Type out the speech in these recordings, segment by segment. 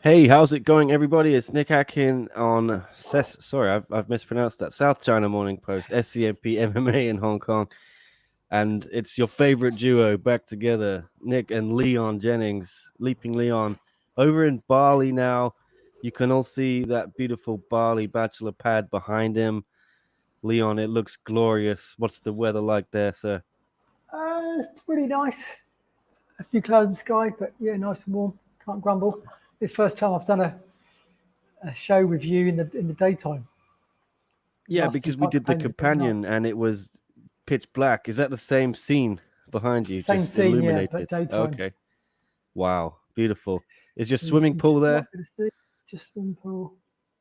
Hey, how's it going, everybody? It's Nick Akin on I've mispronounced that. South China Morning Post, SCMP MMA in Hong Kong, and it's your favorite duo back together, Nick and Leon Jennings, Leaping Leon, over in Bali now. You can all see that beautiful Bali bachelor pad behind him. Leon, it looks glorious. What's the weather like there, sir? It's pretty nice. A few clouds in the sky, but yeah, nice and warm. Can't grumble. It's first time I've done a show with you in the daytime. Yeah, Last few because we did the campaigns have been at night. companion and it was pitch black. Is that the same scene behind you, Same just scene, yeah, but illuminated? daytime. Okay. Wow, beautiful. Is your You swimming can pool just there? might be able to see just simple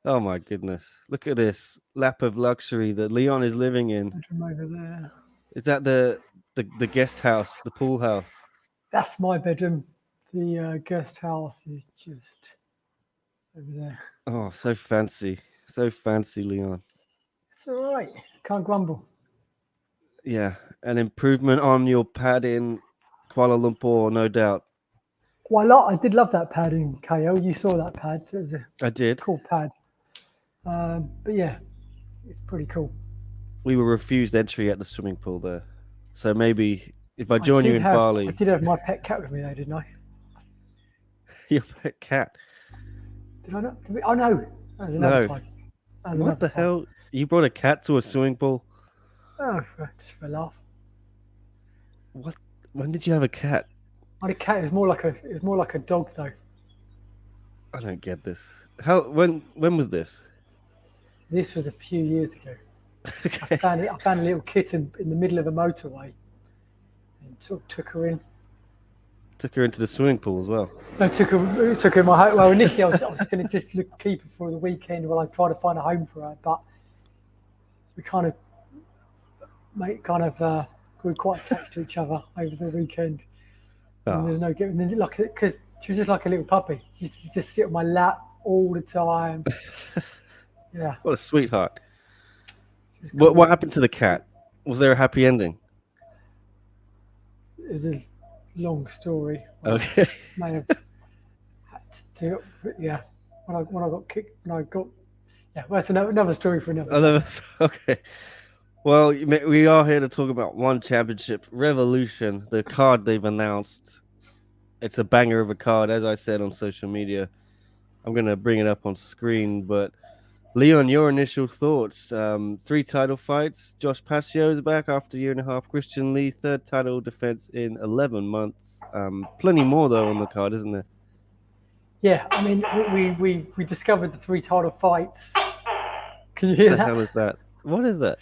Oh my goodness. Look at this lap of luxury that Leon is living in. bedroom over there. Is that the guest house, the pool house? That's my bedroom. The guest house is just over there. Oh, so fancy. So fancy, Leon. It's all right. Can't grumble. Yeah, an improvement on your pad in Kuala Lumpur, no doubt. Quite a lot. I did love that pad in KO. You saw that pad. I It's a did. cool pad. But yeah, it's pretty cool. We were refused entry at the swimming pool there. So maybe if I I join you did in have I Bali, did have my pet cat with me though, didn't I? your pet cat. Did I not? Oh no, that was another No. time. That was What another the time. hell? You brought a cat to a swimming pool? Oh, just for a laugh. What? When did you have a cat? I had a cat. It was more like a dog though. I don't get this. How? When was this? This was a few years ago. I Okay. found it. I found a little kitten in the middle of a motorway and sort of took her in. Took her into the swimming pool as well. No, took her in my home. Well, initially I was going to just keep her for the weekend while I try to find a home for her, but we kind of grew quite attached to each other over the weekend. And Oh, there's no getting like because she was just like a little puppy. She used to just sit on my lap all the time. Yeah, what a sweetheart. she was What cool. happened to the cat? Was there a happy ending? It was a long story. I Okay. may have had to do it, but yeah. When I got kicked, when I got yeah, well, that's another story for another day. Okay. Well, we are here to talk about One Championship Revolution, the card they've announced. It's a banger of a card, as I said on social media. I'm gonna bring it up on screen, but Leon, your initial thoughts? Three title fights. Josh Pacio is back after a year and a half. Christian Lee, third title defense in 11 months. Plenty more though on the card, isn't there? Yeah, I mean we discovered the three title fights. Can you hear The that? hell is that? What is that?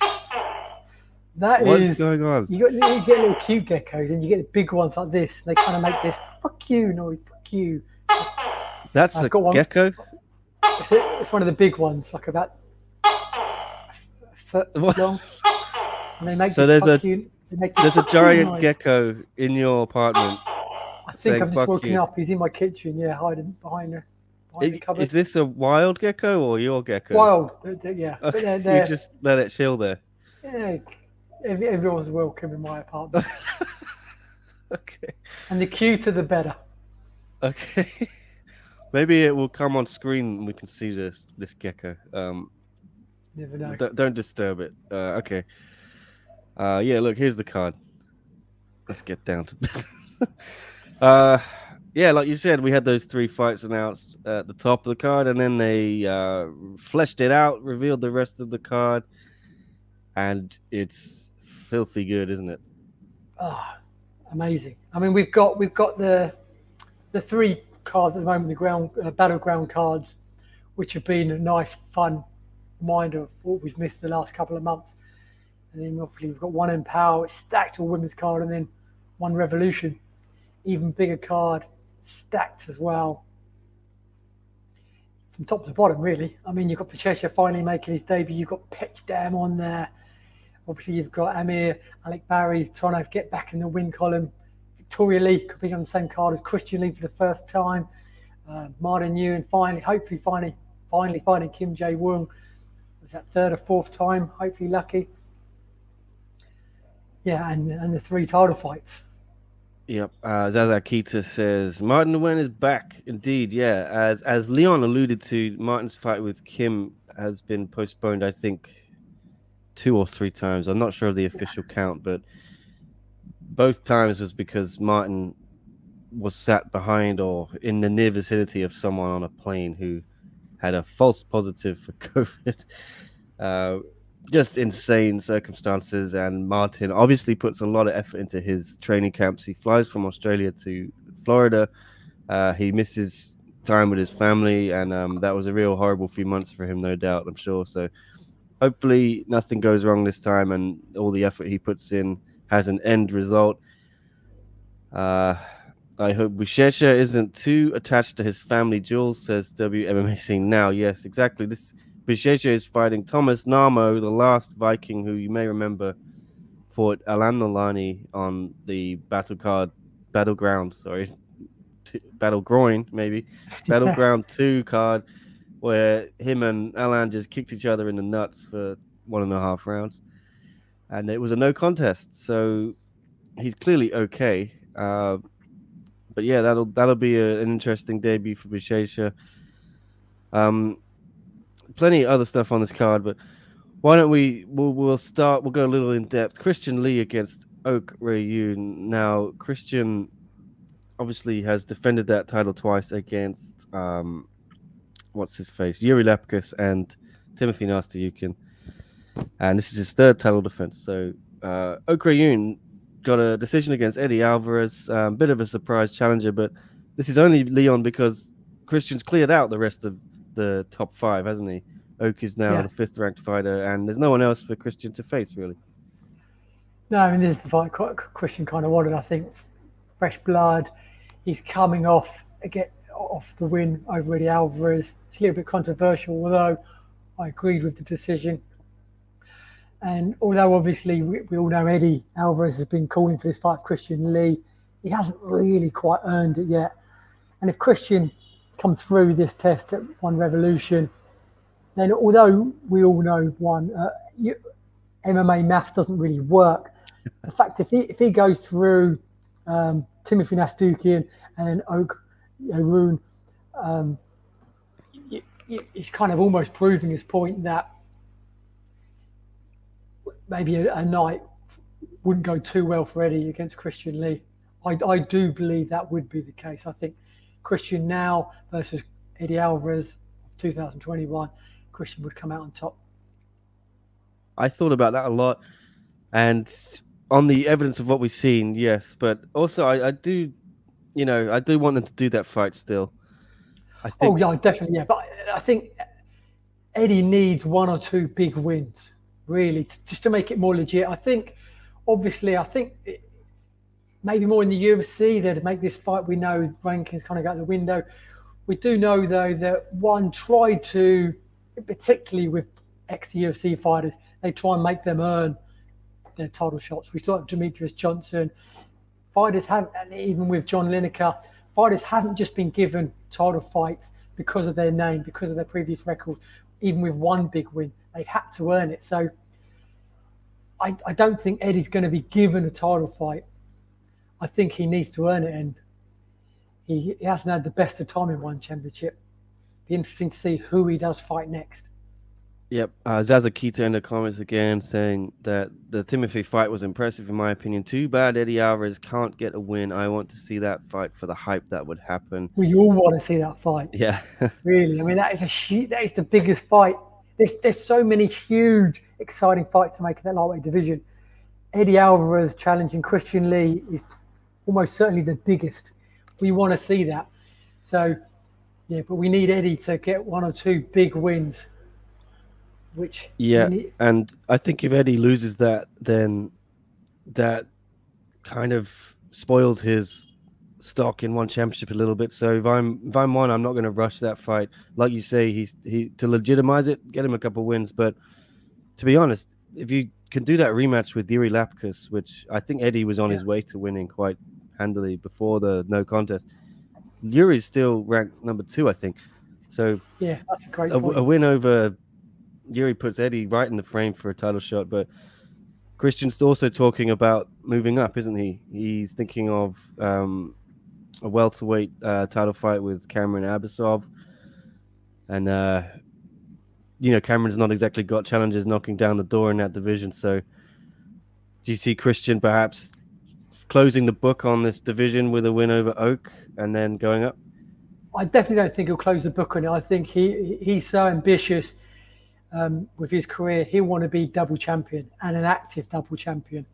That What is is going on? you get little cute geckos and you get the big ones like this. They kind of make this "fuck you" noise. Fuck you. That's I've a got one. gecko. It's one of the big ones, like about a foot What? long, and they make So this "fuck you." They make this there's a "fuck you" giant noise. gecko in your apartment I think saying I've just "fuck woken you." up. He's in my kitchen. Yeah, hiding behind the Is cupboard. this a wild gecko or your gecko? Wild, yeah, but Okay, they're, you they're just let it chill there. yeah. Everyone's welcome in my apartment, Okay. and the cuter the better. Okay. Maybe it will come on screen and we can see this gecko. You never know. Don't disturb it. Okay. Yeah. Look, here's the card. Let's get down to business. uh, yeah, like you said, we had those three fights announced at the top of the card, and then they fleshed it out, revealed the rest of the card, and it's filthy good, isn't it? Ah, amazing. I mean, we've got the three cards at the moment, the ground battleground cards, which have been a nice, fun reminder of what we've missed the last couple of months. And then obviously we've got one Empower, it's stacked all women's card, and then one Revolution, even bigger card, stacked as well. From top to bottom, really. I mean, you've got Pacio finally making his debut. You've got Petch Dam on there. Obviously, you've got Amir, Alec Barry trying to get back in the win column. Victoria Lee could be on the same card as Christian Lee for the first time. Martin Yu and finally finding Kim Jae Woong. Was that third or fourth time? Hopefully lucky. Yeah, and the three title fights. Yep. Zaza Kita says Martin Nguyen is back. Indeed, yeah. As Leon alluded to, Martin's fight with Kim has been postponed. I think 2 or 3 times. I'm not sure of the official count, but both times was because Martin was sat behind or in the near vicinity of someone on a plane who had a false positive for COVID. Uh, just insane circumstances. And Martin obviously puts a lot of effort into his training camps. He flies from Australia to Florida. He misses time with his family, and that was a real horrible few months for him, no doubt, I'm sure. So hopefully nothing goes wrong this time, and all the effort he puts in has an end result. Uh, I hope Buchecha isn't too attached to his family jewels, says WMMA Scene Now. Yes, exactly. This Buchecha is fighting Thomas Namo, the last Viking who you may remember fought Alan Nolani on the battleground, sorry, battle groin, maybe, Yeah, battleground 2 card, where him and Alan just kicked each other in the nuts for 1.5 rounds. And it was a no contest. So he's clearly okay. But yeah, that'll be an interesting debut for Buchecha. Um, Plenty of other stuff on this card, but why don't we'll start. We'll go a little in depth. Christian Lee against Rae Yoon. Now Christian obviously has defended that title twice against what's his face, Yuri Lapkus and Timothy Nastasiukin, and this is his third title defense. So Rae Yoon got a decision against Eddie Alvarez. Bit of a surprise challenger, but this is only Leon because Christian's cleared out the rest of the top 5, hasn't he? Oak is now yeah. the 5th ranked fighter, and there's no one else for Christian to face, really. No, I mean this is the fight Christian kind of wanted. I think fresh blood. He's coming off again off the win over Eddie Alvarez. It's a little bit controversial, although I agreed with the decision. And although obviously we all know Eddie Alvarez has been calling for this fight, Christian Lee, he hasn't really quite earned it yet. And if Christian comes through this test at One Revolution, then although we all know MMA maths doesn't really work, the fact if he goes through Timothy Nastukian and Oak Roon, um, it's kind of almost proving his point that maybe a night wouldn't go too well for Eddie against Christian Lee. I do believe that would be the case. I think Christian now versus Eddie Alvarez 2021, Christian would come out on top. I thought about that a lot, and on the evidence of what we've seen, yes, but also I do, I do want them to do that fight still. I Oh think, yeah, definitely yeah. But I think Eddie needs one or two big wins, really, just to make it more legit. I think, obviously, maybe more in the UFC they'd make this fight. We know rankings kind of go out the window. We do know though that one tried to, particularly with ex-UFC fighters, they try and make them earn their title shots. We saw it with Demetrius Johnson. Fighters have, and even with John Lineker, fighters haven't just been given title fights because of their name, because of their previous record. Even with one big win, they've had to earn it. So I don't think Eddie's going to be given a title fight. I think he needs to earn it, and he hasn't had the best of time in one championship. Be interesting to see who he does fight next. yep. Zaza Kita in the comments again saying that the Timothy fight was impressive in my opinion. Too bad Eddie Alvarez can't get a win. I want to see that fight for the hype that would happen. We all want to see that fight. Yeah. Really, I mean that is the biggest fight. There's so many huge, exciting fights to make in that lightweight division. Eddie Alvarez challenging Christian Lee is almost certainly the biggest. We want to see that. So, yeah, but we need Eddie to get one or two big wins. Which Yeah, and I think if Eddie loses that, then that kind of spoils his stock in one championship a little bit. So if I'm one, I'm not going to rush that fight. Like you say, he to legitimize it, get him a couple wins. But to be honest, if you can do that rematch with Yuri Lapkus, which I think Eddie was on his way to winning quite handily before the no contest, Yuri's still ranked number 2, I think. So yeah, that's a great a point. win over Yuri puts Eddie right in the frame for a title shot. But Christian's also talking about moving up, isn't he? He's thinking of a welterweight title fight with Cameron Abasov, and Cameron's not exactly got challenges knocking down the door in that division. So, do you see Christian perhaps closing the book on this division with a win over Oak and then going up? I definitely don't think he'll close the book on it. I think he's so ambitious with his career. He'll want to be double champion and an active double champion.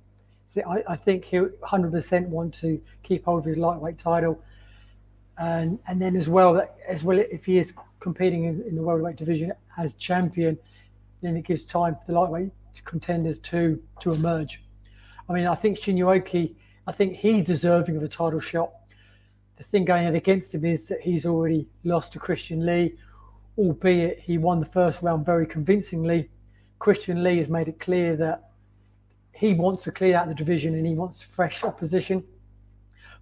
So I think he'll 100% want to keep hold of his lightweight title, and then as well if he is competing in the welterweight division as champion, then it gives time for the lightweight contenders to emerge. I mean, I think Shinya, I think he's deserving of a title shot. The thing going against him is that he's already lost to Christian Lee, albeit he won the first round very convincingly. Christian Lee has made it clear that he wants to clear out the division and he wants fresh opposition.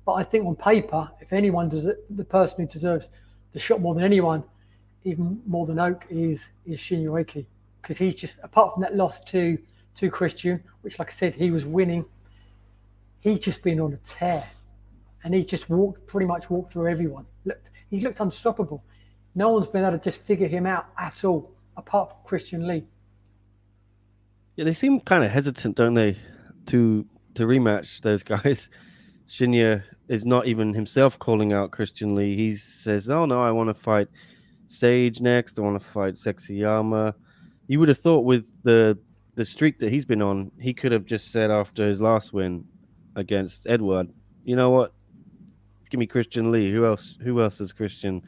But I think on paper, if anyone does it, the person who deserves the shot more than anyone, even more than Oak, is Shinya, because he's just, apart from that loss to Christian, which, like I said, he was winning, he's just been on a tear, and he just pretty much walked through everyone. He's looked unstoppable. No one's been able to just figure him out at all, apart from Christian Lee. Yeah, they seem kind of hesitant, don't they, to rematch those guys. Shinya is not even himself calling out Christian Lee. He says, "Oh no, I want to fight Sage next. I want to fight Sexyama." You would have thought with the streak that he's been on, he could have just said after his last win against Edward, "You know what? Give me Christian Lee. Who else has Christian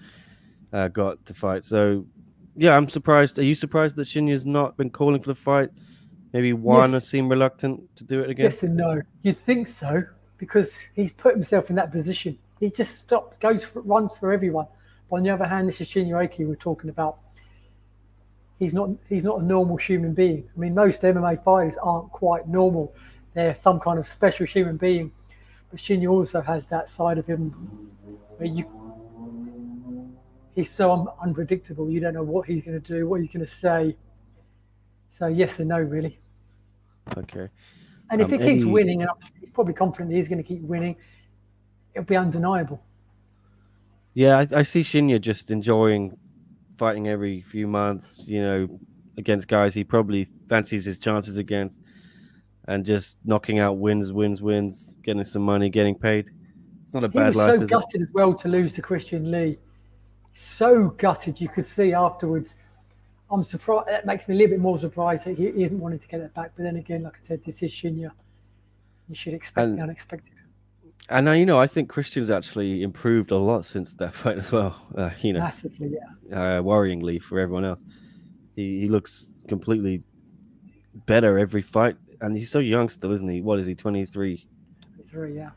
got to fight?" So, yeah, I'm surprised. Are you surprised that Shinya's not been calling for the fight? Maybe Juan seemed reluctant to do it again. Yes and no. You'd think so, because he's put himself in that position. He just stops, runs for everyone. But on the other hand, this is Shinya we're talking about. He's not a normal human being. I mean, most MMA fighters aren't quite normal. They're some kind of special human being. But Shinya also has that side of him where he's so unpredictable. You don't know what he's going to do, what he's going to say. So yes and no, really. Okay. And if he keeps winning, and he's probably confident that he's going to keep winning, it'll be undeniable. Yeah, I see Shinya just enjoying fighting every few months, against guys he probably fancies his chances against, and just knocking out wins, getting some money, getting paid. It's not a bad life. He was so gutted as well to lose to Christian Lee. So gutted, you could see afterwards. I'm surprised. That makes me a little bit more surprised that he isn't wanting to get it back. But then again, like I said, this is Shinya. You should expect the unexpected. And I think Christian's actually improved a lot since that fight as well. Massively, yeah. Worryingly for everyone else, he looks completely better every fight, and he's so young still, isn't he? What is he? 23. 23, yeah.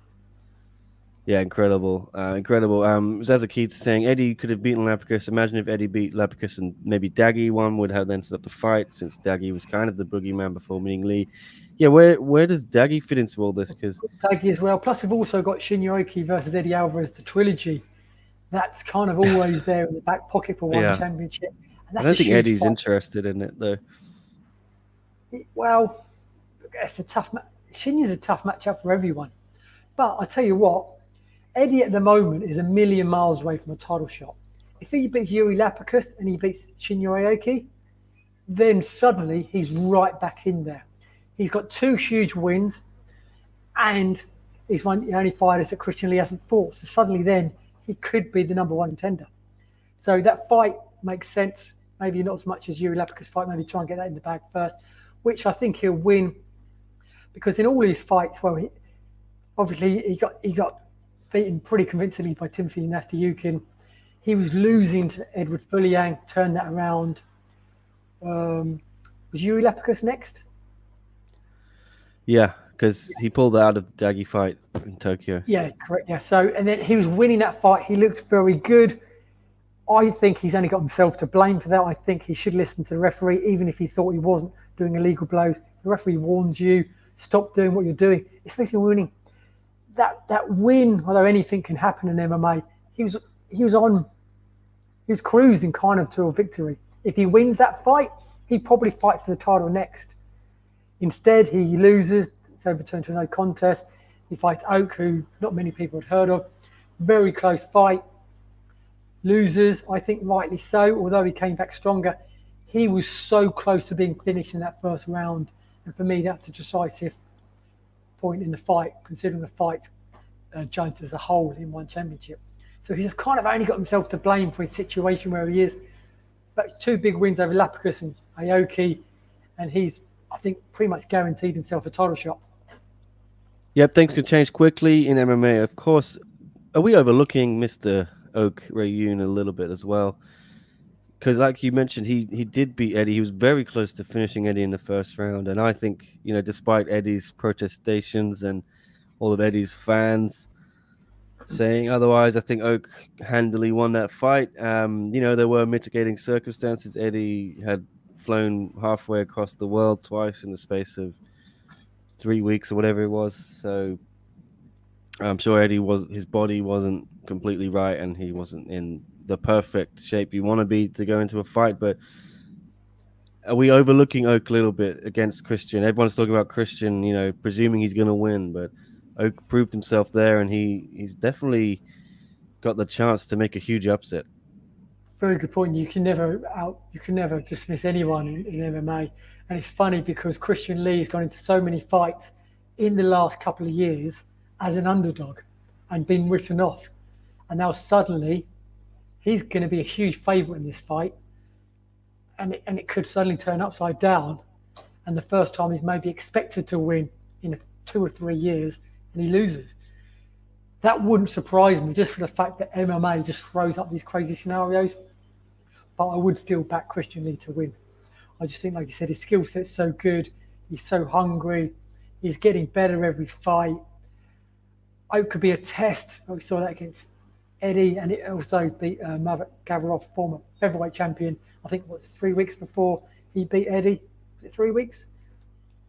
Yeah, incredible. Zazakid's saying Eddie could have beaten Lapicus. Imagine if Eddie beat Lapicus and maybe Daggy. One would have then set up the fight, since Daggy was kind of the boogeyman before meeting Lee. Yeah, where does Daggy fit into all this? Because Daggy as well. Plus, we've also got Shinya versus Eddie Alvarez, the trilogy. That's kind of always there in the back pocket for one championship. And that's I don't think Eddie's interested in it though. Well, it's a tough. Shinya's a tough matchup for everyone. But I tell you what, Eddie at the moment is a million miles away from a title shot. If he beats Yuri Lapicus and he beats Shinya, then suddenly he's right back in there. He's got 2 huge wins, and he's one of the only fighters that Christian Lee hasn't fought. So suddenly then he could be the number 1 contender. So that fight makes sense. Maybe not as much as Yuri Lapicus fight. Maybe try and get that in the bag first, which I think he'll win, because in all his fights, well, he got beaten pretty convincingly by Timothy Nastyukin. He was losing to Edward Fuliang, turned that around. Was Yuri Lapicus next? Yeah, because he pulled out of the Daggy fight in Tokyo. Yeah, correct. Yeah. So, and then he was winning that fight. He looked very good. I think he's only got himself to blame for that. I think he should listen to the referee, even if he thought he wasn't doing illegal blows. The referee warns you, stop doing what you're doing, especially winning. That win, although anything can happen in MMA, he was cruising kind of to a victory. If he wins that fight, he'd probably fight for the title next. Instead, he loses. It's overturned to a no contest. He fights Oak, who not many people had heard of. Very close fight. Loses, I think rightly so, although he came back stronger. He was so close to being finished in that first round. And for me, that's a decisive point in the fight, considering the fight judged as a whole in one championship. So he's kind of only got himself to blame for his situation where he is. But two big wins over Lapicus and Aoki, and he's, I think, pretty much guaranteed himself a title shot. Yep, things can change quickly in MMA. Of course, are we overlooking Mr. Oak Rae Yoon a little bit as well? Because, like you mentioned, he did beat Eddie. He was very close to finishing Eddie in the first round, and I think despite Eddie's protestations and all of Eddie's fans saying otherwise, I think Oak handily won that fight. There were mitigating circumstances. Eddie had flown halfway across the world twice in the space of 3 weeks or whatever it was. So I'm sure his body wasn't completely right, and he wasn't in the perfect shape you want to be to go into a fight. But are we overlooking Oak a little bit against Christian? Everyone's talking about Christian, presuming he's going to win, but Oak proved himself there, and he's definitely got the chance to make a huge upset. Very good point. You can never dismiss anyone in MMA, and it's funny because Christian Lee has gone into so many fights in the last couple of years as an underdog and been written off, and now suddenly he's going to be a huge favourite in this fight, and it could suddenly turn upside down, and the first time he's maybe expected to win in 2 or 3 years, and he loses. That wouldn't surprise me just for the fact that MMA just throws up these crazy scenarios. But I would still back Christian Lee to win. I just think, like you said, his skill set's so good. He's so hungry. He's getting better every fight. It could be a test. We saw that against Eddie, and it also beat Maverick Gavrov, former featherweight champion. I think it was 3 weeks before he beat Eddie. Was it 3 weeks?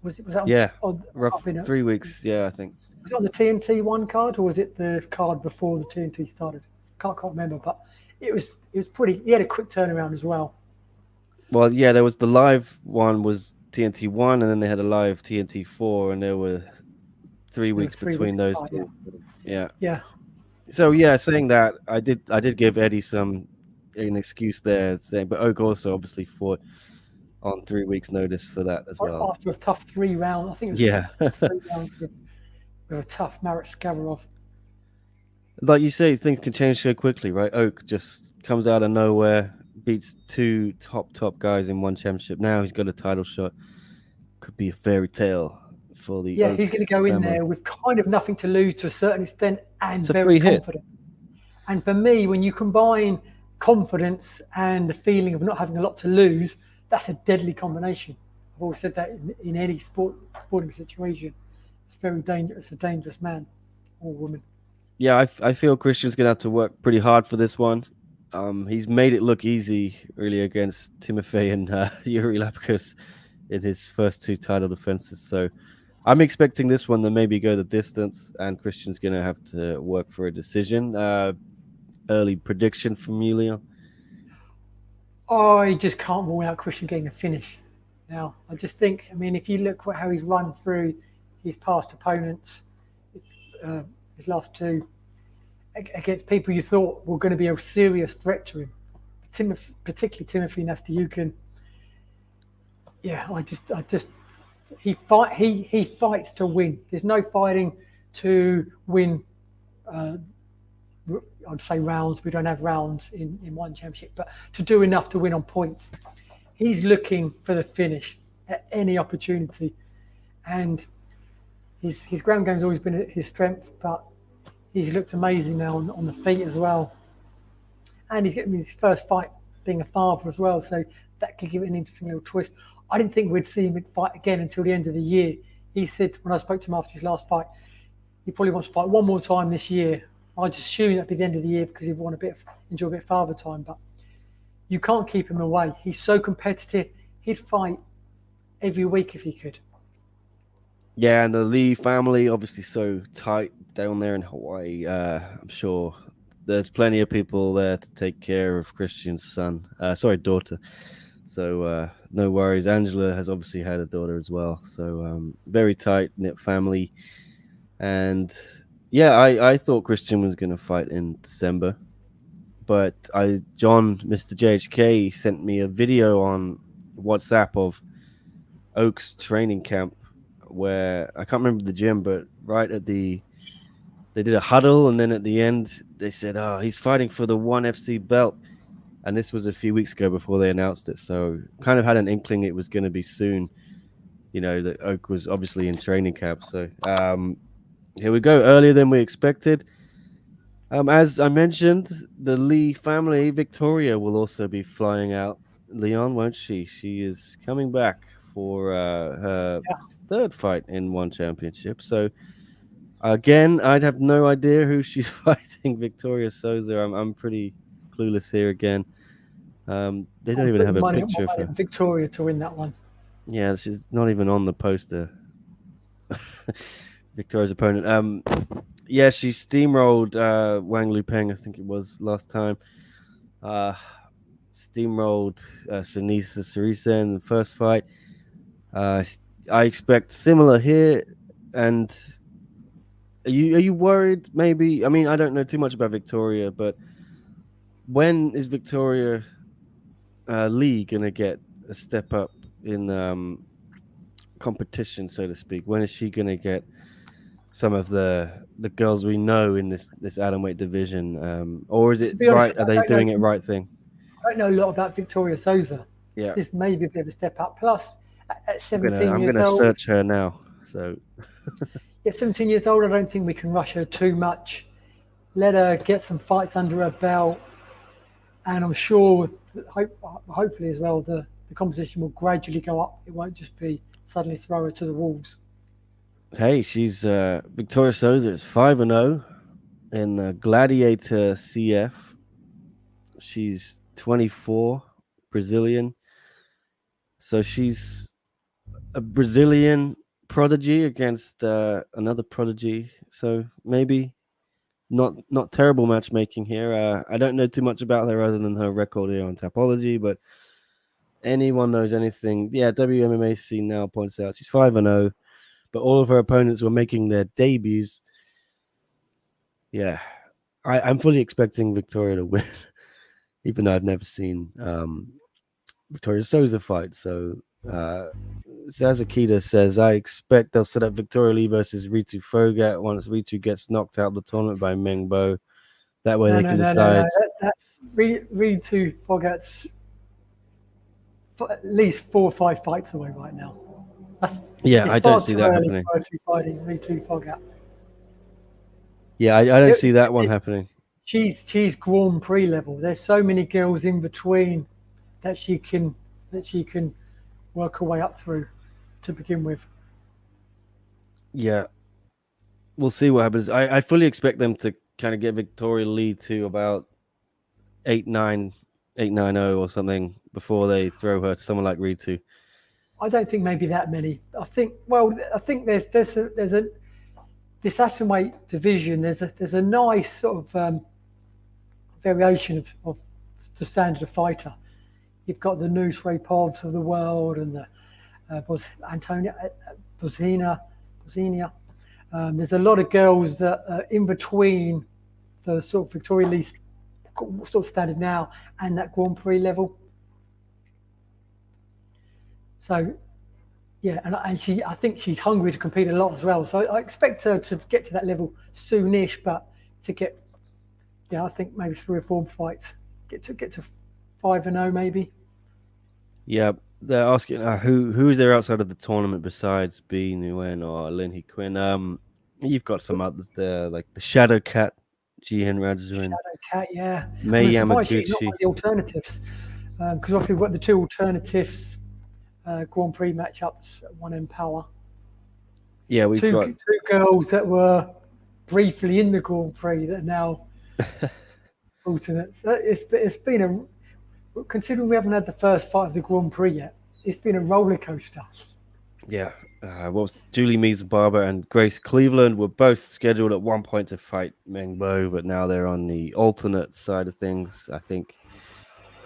Was that rough 3 weeks? Yeah, I think. Was it on the TNT one card, or was it the card before the TNT started? Can't remember, but it was pretty. He had a quick turnaround as well. Well, yeah, there was the live one was TNT 1, and then they had a live TNT 4, and there were 3 weeks between those two. Yeah. Yeah. So yeah, saying that, I did give Eddie an excuse there, saying, but Oak also obviously fought on 3 weeks' notice for that as well. After a tough 3 round, I think it was 3 rounds with a tough Marat Gavrov. Like you say, things can change so quickly, right? Oak just comes out of nowhere, beats two top guys in one championship. Now he's got a title shot. Could be a fairy tale for the Oak he's going to go in there with kind of nothing to lose to a certain extent and it's very a free confident. Hit. And for me, when you combine confidence and the feeling of not having a lot to lose, that's a deadly combination. I've always said that in any sporting situation. It's very dangerous. A dangerous man or woman. Yeah, I feel Christian's gonna have to work pretty hard for this one. He's made it look easy, really, against Timofey and Yuri Lapicus in his first two title defenses. So I'm expecting this one to maybe go the distance, and Christian's gonna have to work for a decision. Early prediction from Julio. I just can't rule out Christian getting a finish. Now, I just think, if you look at how he's run through his past opponents, his last two, against people you thought were going to be a serious threat to him, particularly Timothy Nastyukhin. Yeah, he fights to win. There's no fighting to win. I'd say rounds. We don't have rounds in one championship, but to do enough to win on points. He's looking for the finish at any opportunity, and his ground game's always been his strength, but he's looked amazing now on the feet as well. And he's getting his first fight being a father as well, so that could give it an interesting little twist. I didn't think we'd see him fight again until the end of the year. He said when I spoke to him after his last fight, he probably wants to fight one more time this year. I just assume that'd be the end of the year because he'd want enjoy a bit of father time. But you can't keep him away. He's so competitive. He'd fight every week if he could. Yeah, and the Lee family obviously so tight down there in Hawaii. I'm sure there's plenty of people there to take care of Christian's daughter. So no worries. Angela has obviously had a daughter as well. So very tight knit family. And yeah, I thought Christian was going to fight in December, but John, Mr. JHK, sent me a video on WhatsApp of Oak's training camp where I can't remember the gym, but right at they did a huddle, and then at the end they said, "Oh, he's fighting for the ONE FC belt." And this was a few weeks ago before they announced it, so kind of had an inkling it was going to be soon. That Oak was obviously in training camp. So here we go, earlier than we expected. As I mentioned, the Lee family, Victoria, will also be flying out. Leon, won't she? She is coming back for her Yeah. third fight in ONE Championship. So again, I'd have no idea who she's fighting. Victoria Souza. I'm pretty clueless here again. They don't I'm even have putting a money, my picture of money her. on Victoria to win that one. Yeah, she's not even on the poster. Victoria's opponent. Yeah, she steamrolled Wang Lupeng, I think it was last time. Uh, Steamrolled Sinisa Sarisa in the first fight. Uh, I expect similar here. And are you worried? Maybe. I mean, I don't know too much about Victoria, but when is Victoria Lee gonna get a step up in competition, so to speak? When is she gonna get some of the girls we know in this atomweight division, or is To it be honest, right? Are they I don't doing it know. right thing? I don't know a lot about Victoria Souza. Yeah, This may be a bit of a step up. Plus, at I'm gonna 17 I'm years gonna old, search her now. So at 17 years old, I don't think we can rush her too much. Let her get some fights under her belt, and I'm sure, hopefully as well, the competition will gradually go up. It won't just be suddenly throw her to the wolves. hey, she's Victoria Souza is 5-0 in Gladiator CF. She's 24, Brazilian. So she's a Brazilian prodigy against another prodigy. So maybe not terrible matchmaking here. I don't know too much about her other than her record here on Tapology, but anyone knows anything. Yeah, WMMAC now points out she's 5-0, but all of her opponents were making their debuts. Yeah, I'm fully expecting Victoria to win, even though I've never seen Victoria Souza fight. So Zazakita says, I expect they'll set up Victoria Lee versus Ritu Fogat once Ritu gets knocked out of the tournament by Meng Bo. That way No, they no, can no, no, no. decide. Read to Fogat's at least 4 or 5 fights away right now. That's Yeah, it's I don't far see too that early happening. for her to be fighting Reed to Fogat. Yeah, I don't It- see that one it- happening. she's Grand Prix level. There's so many girls in between that she can work her way up through to begin with. Yeah, we'll see what happens. I fully expect them to kind of get Victoria Lee to about 8-9, 8-9-0 or something before they throw her to someone like Ritu. I don't think maybe that many. I think there's a this atomweight division. There's a nice sort of variation of the standard of fighter. You've got the Noose Rapovs of the world and the Antonia Bosnia. There's a lot of girls that are in between the sort of Victoria Lee sort of standard now and that Grand Prix level. So yeah, and I think she's hungry to compete a lot as well. So I expect her to get to that level soonish, but to get, yeah, I think maybe 3 or 4 fights, get to 5-0 maybe. Yeah, they're asking who is there outside of the tournament besides B Nguyen or Lin Hee Quinn. You've got some others there like the Shadow Cat, Jihin Rajuin, Shadow Cat, yeah. Mei I'm surprised she's not one Yamaguchi. of the alternatives because obviously we've got the two alternatives Grand Prix matchups at One Empower. Yeah, we've Two got two girls that were briefly in the Grand Prix that are now alternates. It's been considering we haven't had the first fight of the Grand Prix yet. It's been a roller coaster. yeah. What was Julie Mees Barber and Grace Cleveland were both scheduled at one point to fight Meng Bo, but now they're on the alternate side of things. I think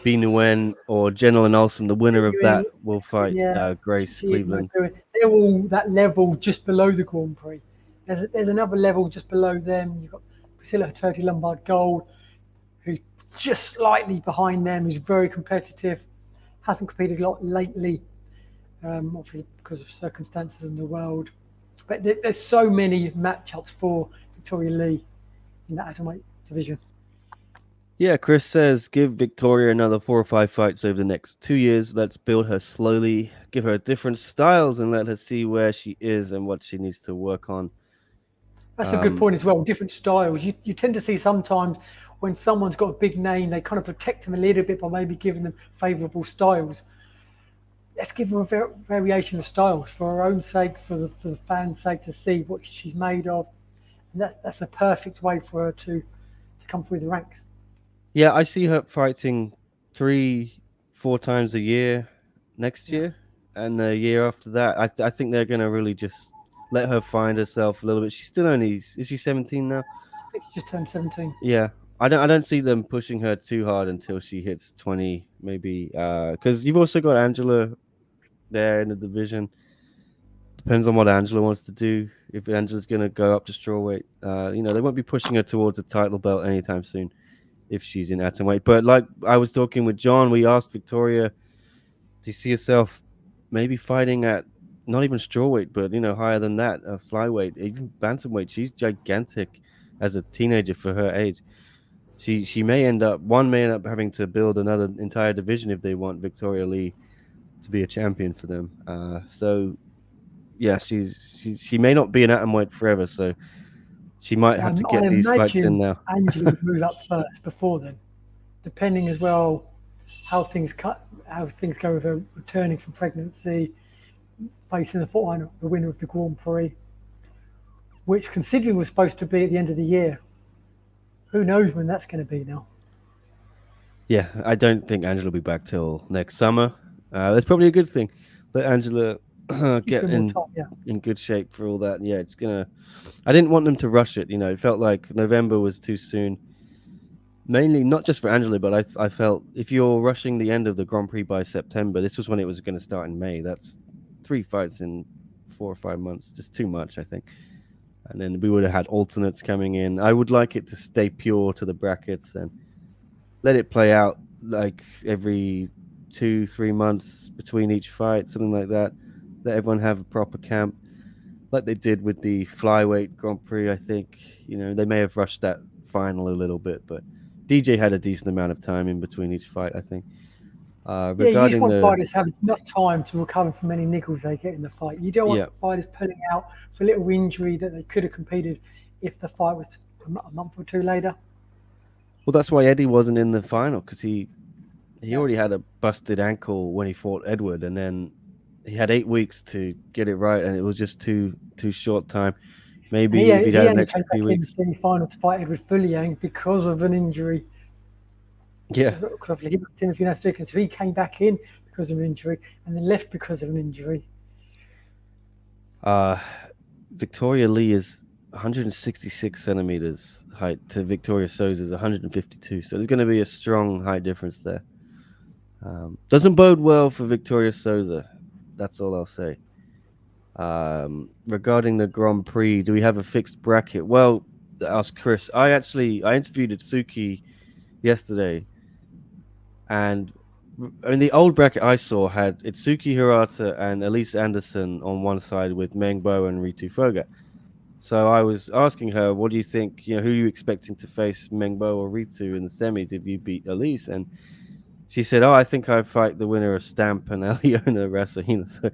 B Nguyen or General and Olsen, the winner of that will fight Yeah, Grace Cleveland. they're all that level just below the Grand Prix. There's another level just below them. You've got Priscilla Turkey Lombard Gold, who's just slightly behind them, who's very competitive, hasn't competed a lot lately, obviously because of circumstances in the world. But there's so many matchups for Victoria Lee in that atomweight division. Yeah, Chris says give Victoria another 4 or 5 fights over the next 2 years. Let's build her slowly, give her different styles, and let her see where she is and what she needs to work on. That's a good point as well. Different styles. You tend to see sometimes when someone's got a big name, they kind of protect them a little bit by maybe giving them favourable styles. Let's give her a variation of styles for her own sake, for the fans' sake, to see what she's made of. And that's the perfect way for her to come through the ranks. Yeah, I see her fighting 3, 4 times a year next Yeah, year, and the year after that. I think they're gonna really just let her find herself a little bit. She's still only is she 17 now? I think she just turned 17. Yeah, I don't see them pushing her too hard until she hits 20, maybe. Because you've also got Angela there in the division. Depends on what Angela wants to do. If Angela's gonna go up to strawweight, they won't be pushing her towards a title belt anytime soon if she's in atomweight. But like I was talking with John, we asked Victoria, do you see yourself maybe fighting at not even strawweight, but higher than that, flyweight, even bantamweight? She's gigantic as a teenager for her age. She may end up having to build another entire division if they want Victoria Lee to be a champion for them. So yeah, she may not be an atomweight forever, so she might have to I get these fights in imagine now. Angela would move up first before then, depending as well how things go with her returning from pregnancy, facing the winner of the Grand Prix, which considering was supposed to be at the end of the year. Who knows when that's going to be now? Yeah, I don't think Angela will be back till next summer. That's probably a good thing. Let Angela Gives get her more time. Yeah, in good shape for all that. Yeah, it's gonna. I didn't want them to rush it. It felt like November was too soon. Mainly not just for Angela, but I felt if you're rushing the end of the Grand Prix by September, this was when it was going to start in May. That's 3 fights in 4 or 5 months. Just too much, I think. And then we would have had alternates coming in. I would like it to stay pure to the brackets and let it play out like every 2, 3 months between each fight, something like that. Let everyone have a proper camp, like they did with the flyweight Grand Prix. I think they may have rushed that final a little bit, but DJ had a decent amount of time in between each fight, I think. yeah. You just Regarding want the fighters to have enough time to recover from any niggles they get in the fight. You don't want Yeah, fighters pulling out for a little injury that they could have competed if the fight was a month or two later. well, that's why Eddie wasn't in the final because he Yeah. already had a busted ankle when he fought Edward, and then he had 8 weeks to get it right, and it was just too short time. And Maybe if he'd he had an only extra came back few in the weeks, semi final to fight Edward Fuliang because of an injury. yeah. Because he was Timothy Nastikin, so he came back in because of an injury and then left because of an injury. Uh, Victoria Lee is 166 centimeters height to Victoria Souza's 152, so there's going to be a strong height difference there. Doesn't bode well for Victoria Souza. That's all I'll say. Regarding the Grand Prix, do we have a fixed bracket? Well, ask Chris. I interviewed Itsuki yesterday, and I mean the old bracket I saw had Itsuki Hirata and Elise Anderson on one side with Mengbo and Ritu Foga. So I was asking her, what do you think? Who are you expecting to face, Mengbo or Ritu in the semis if you beat Elise? And she said, "Oh, I think I fight the winner of Stamp and Aliona Rasahina." So,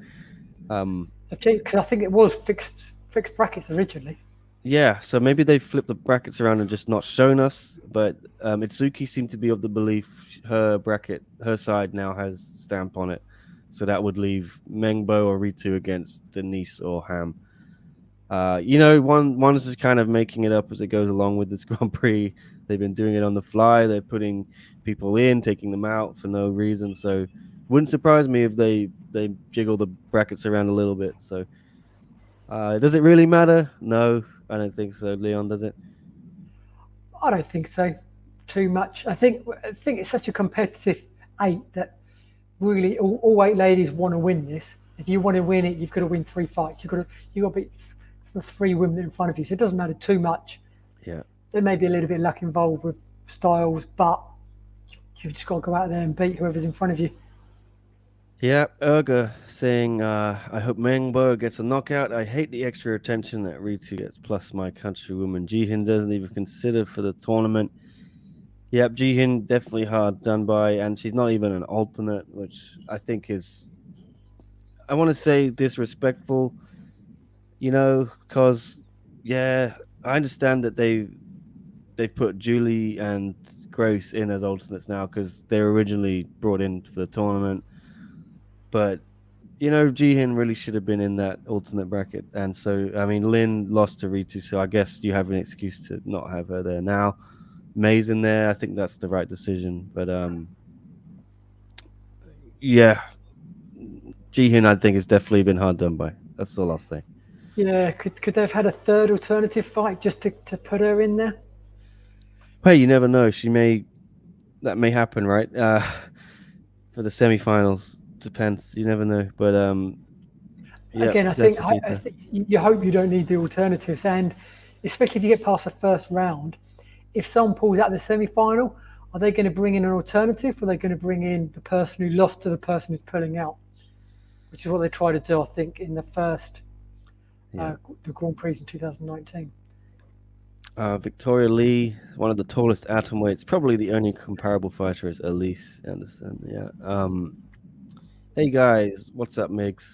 Because I think it was fixed brackets originally. yeah, so maybe they flipped the brackets around and just not shown us. But Itsuki seemed to be of the belief her bracket, her side now has Stamp on it, so that would leave Mengbo or Ritu against Denise or Ham. One's just kind of making it up as it goes along with this Grand Prix. They've been doing it on the fly. They're putting people in, taking them out for no reason. So, wouldn't surprise me if they jiggle the brackets around a little bit. So, does it really matter? No, I don't think so. Leon, does it? I don't think so too much. I think it's such a competitive eight that really all eight ladies want to win this. If you want to win it, you've got to win three fights. You've got to beat the three women in front of you. So it doesn't matter too much. Yeah. There may be a little bit of luck involved with styles, but you've just got to go out there and beat whoever's in front of you. Yeah, Erga saying, I hope Mengbo gets a knockout. I hate the extra attention that Ritu gets. Plus, my countrywoman Jihin doesn't even consider for the tournament. Yep, Jihin definitely hard done by, and she's not even an alternate, which I think is, I want to say, disrespectful. Because yeah, I understand that they've put Julie and Grace in as alternates now because they were originally brought in for the tournament, but Jihin really should have been in that alternate bracket. And so, I mean, Lin lost to Ritu, so I guess you have an excuse to not have her there now. May's in there. I think that's the right decision. But yeah, Jihin, I think, has definitely been hard done by. That's all I'll say. Yeah, could they have had a third alternative fight just to put her in there? Hey, you never know. That may happen, right? For the semifinals, depends. You never know. But yeah, Again, I think you hope you don't need the alternatives, and especially if you get past the first round, if someone pulls out the semi-final, are they going to bring in an alternative, or are they going to bring in the person who lost to the person who's pulling out? Which is what they tried to do, I think, in the first the Grand Prix in 2019. Victoria Lee, one of the tallest atomweights, probably the only comparable fighter is Elise Anderson. Yeah. Hey guys, what's up, Migs?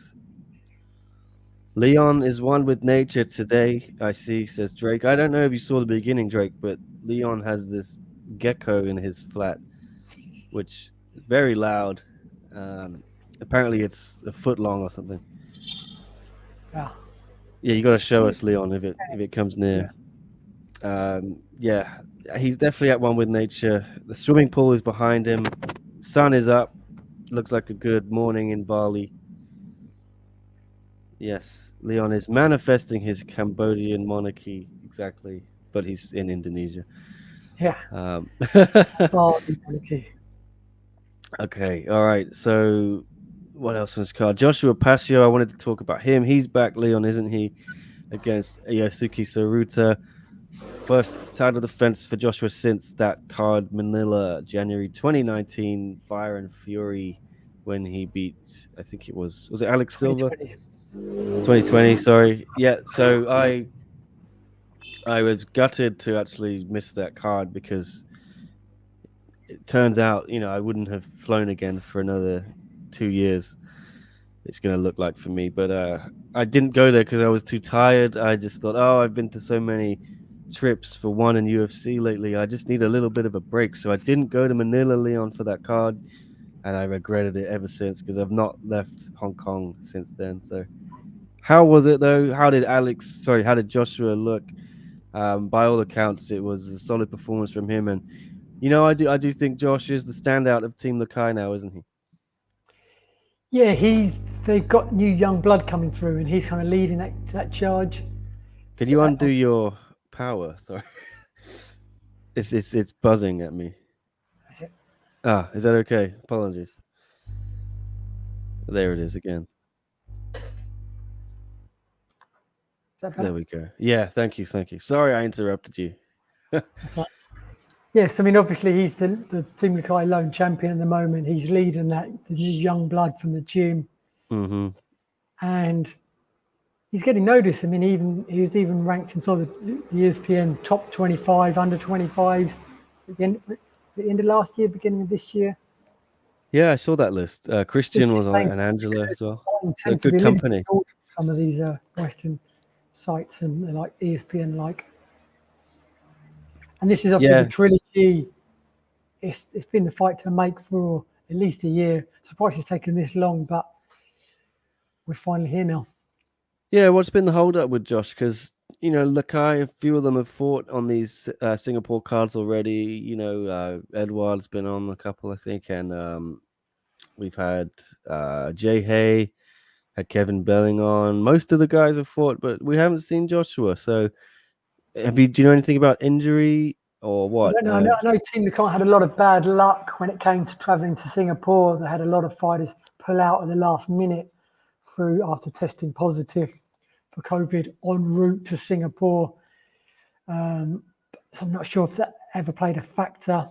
Leon is one with nature today, I see, says Drake. I don't know if you saw the beginning, Drake, but Leon has this gecko in his flat, which is very loud. Apparently, it's a foot long or something. Yeah. Yeah, you got to show us, Leon, if it comes near. Yeah, he's definitely at one with nature. The swimming pool is behind him. Sun is up. Looks like a good morning in Bali. Yes, Leon is manifesting his Cambodian monarchy exactly, but he's in Indonesia. Yeah. Bali monarchy. Okay, all right. So, what else on this card? Joshua Pacio. I wanted to talk about him. He's back, Leon, isn't he? Against Yosuke Saruta. First title defense for Joshua since that card, Manila, January 2019, Fire and Fury, when he beat, I think was it Alex Silva? 2020, sorry. Yeah, so I was gutted to actually miss that card because it turns out, I wouldn't have flown again for another 2 years. It's going to look like for me, but I didn't go there because I was too tired. I just thought, I've been to so many trips for one in UFC lately. I just need a little bit of a break. So I didn't go to Manila, Leon, for that card, and I regretted it ever since because I've not left Hong Kong since then. So how was it though? How did Joshua look? By all accounts, it was a solid performance from him, and I do think Josh is the standout of Team Lakai now, isn't he? Yeah, they've got new young blood coming through, and he's kind of leading that charge. Can you undo your power? Sorry, it's buzzing at me. Is it? Is that okay? Apologies. There it is again. There we go. Yeah, thank you. Sorry, I interrupted you. That's right. Yes, I mean obviously he's the Team Lakai lone champion at the moment. He's leading the new young blood from the gym, and he's getting noticed. I mean, he was even ranked inside the ESPN top 25 under 25 at the end of last year, beginning of this year. Yeah, I saw that list. Christian was on it, and Angela as well. So good company. Some of these Western sites and like ESPN like. And this is obviously the trilogy. It's been the fight to make for at least a year. Surprised it's taken this long, but we're finally here now. Yeah, what's been the hold up with Josh? Because Lakai, a few of them have fought on these Singapore cards already. Edward's been on a couple, I think, and we've had Jay Hay, had Kevin Belling on. Most of the guys have fought, but we haven't seen Joshua. So, do you know anything about injury or I what? don't know. I know Team Nakai had a lot of bad luck when it came to travelling to Singapore. They had a lot of fighters pull out at the last minute through after testing positive for COVID en route to Singapore. So I'm not sure if that ever played a factor.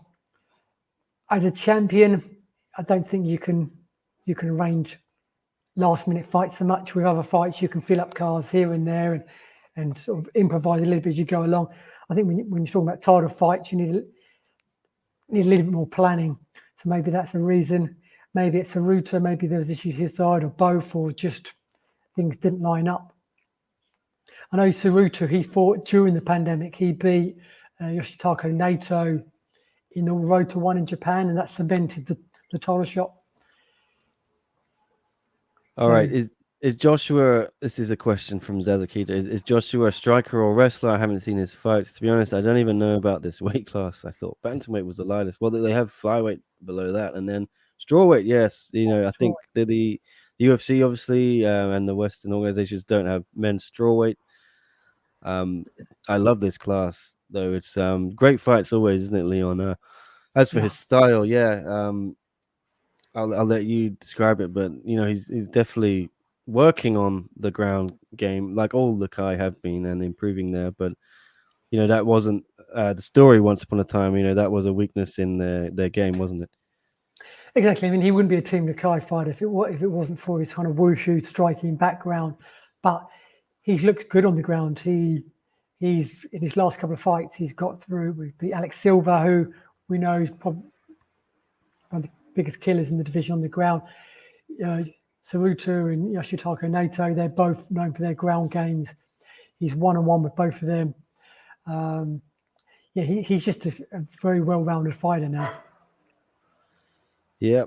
As a champion, I don't think you can arrange last minute fights so much. With other fights, you can fill up cards here and there and sort of improvise a little bit as you go along. I think when you're talking about title fights, you need a little bit more planning. So maybe that's a reason. Maybe it's a router. Maybe there's issues his side or both, or just things didn't line up. I know Saruto, he fought during the pandemic. He beat Yoshitaka Naito in the Road to One in Japan, and that cemented the title shot. All right. So Is Joshua? This is a question from Zazakita. Is Joshua a striker or wrestler? I haven't seen his fights. To be honest, I don't even know about this weight class. I thought bantamweight was the lightest. Well, they have flyweight below that, and then strawweight. Yes, I think the UFC obviously and the Western organizations don't have men's strawweight. I love this class though. It's great fights always, isn't it, Leon? As for yeah, his style, yeah, I'll let you describe it, but he's definitely working on the ground game, like all the Kai have been, and improving there. But that wasn't the story. Once upon a time, that was a weakness in their game, wasn't it? exactly. I mean, he wouldn't be a Team Nakai fighter if it wasn't for his kind of wushu striking background. But he's looked good on the ground. He's in his last couple of fights, he's got through. We beat Alex Silva, who we know is probably one of the biggest killers in the division on the ground. Saruto and Yoshitaka Naito, they're both known for their ground games. He's 1-on-1 with both of them. He's just a very well-rounded fighter now. Yeah.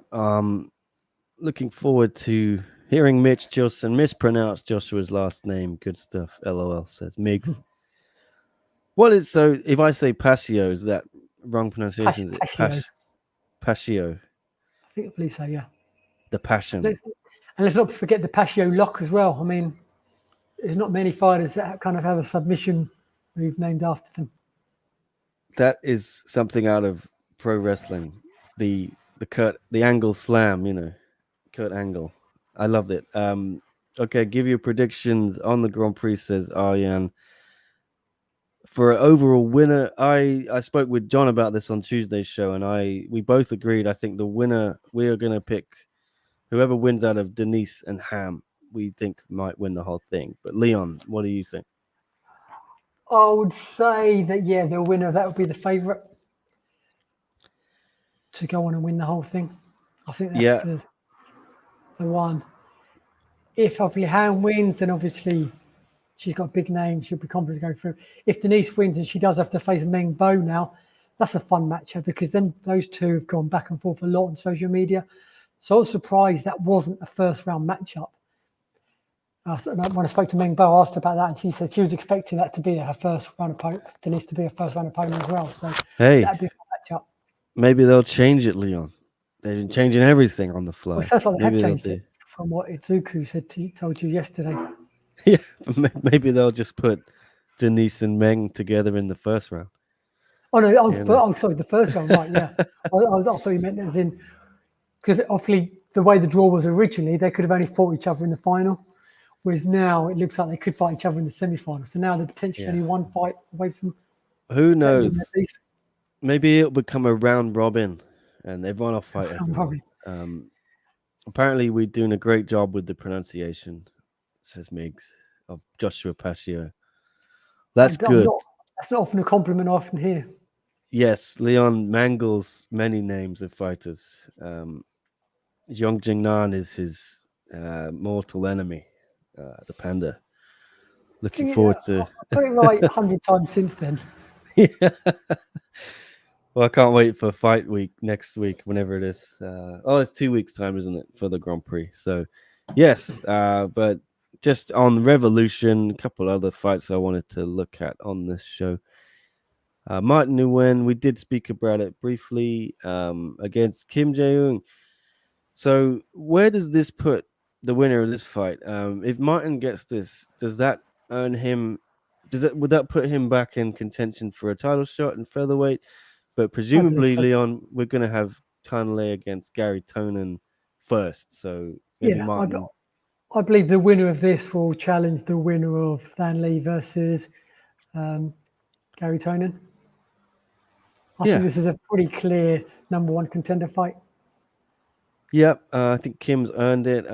Looking forward to hearing Mitch Johnson mispronounce Joshua's last name. Good stuff. LOL says Migs. What is so? If I say Pacio, is that wrong pronunciation? Is it Pacio. Pacio? I believe so, yeah. The passion. And let's not forget the Pacio lock as well. I mean, there's not many fighters that kind of have a submission move named after them. That is something out of pro wrestling. The the angle slam. Kurt Angle. I loved it. Okay, give your predictions on the Grand Prix, says Aryan. For an overall winner, I spoke with John about this on Tuesday's show, and we both agreed. I think the winner, we are going to pick whoever wins out of Denise and Ham. We think might win the whole thing. But Leon, what do you think? I would say that the winner of that would be the favourite to go on and win the whole thing. I think that's the one. If obviously Han wins, then obviously she's got a big name. She'll be confident to go through. If Denise wins and she does have to face Meng Bo now, that's a fun matchup because then those two have gone back and forth a lot on social media. So I was surprised that wasn't a first round matchup. When I spoke to Meng Bo, I asked her about that, and she said she was expecting that to be her first round opponent, Denise to be a first round opponent as well. So that'd be a fun matchup. Maybe they'll change it, Leon. They've been changing everything on the fly. Well, it sounds like they have changed it from what Izuku told you yesterday. Yeah, maybe they'll just put Denise and Meng together in the first round. Oh no! I'm sorry, the first round, right? Yeah, I thought you meant as in because obviously the way the draw was originally, they could have only fought each other in the final, whereas now it looks like they could fight each other in the semi-final. So now they're potentially only one fight away from. Who knows? Maybe it'll become a round robin, and everyone will fight everyone. Apparently, we're doing a great job with the pronunciation, says Migs, of Joshua Pacio. That's good. That's not often a compliment I often hear. Yes, Leon mangles many names of fighters. Zhong Jingnan is his mortal enemy, the panda. Looking forward to. I've got it right 100 times since then. Yeah. Well, I can't wait for fight week next week, whenever it is. It's 2 weeks' time, isn't it, for the Grand Prix? So, yes. But just on Revolution, a couple other fights I wanted to look at on this show. Martin Nguyen, we did speak about it briefly against Kim Jae-ung. So, where does this put the winner of this fight? If Martin gets this, does that earn him would that put him back in contention for a title shot in featherweight? But I believe presumably, so. Leon, we're going to have Tanley against Gary Tonin first, so maybe Yeah, Martin. I believe the winner of this will challenge the winner of Stanley versus um, Gary Tonin. I think Yeah, this is a pretty clear number one contender fight. yep. I think Kim's earned it.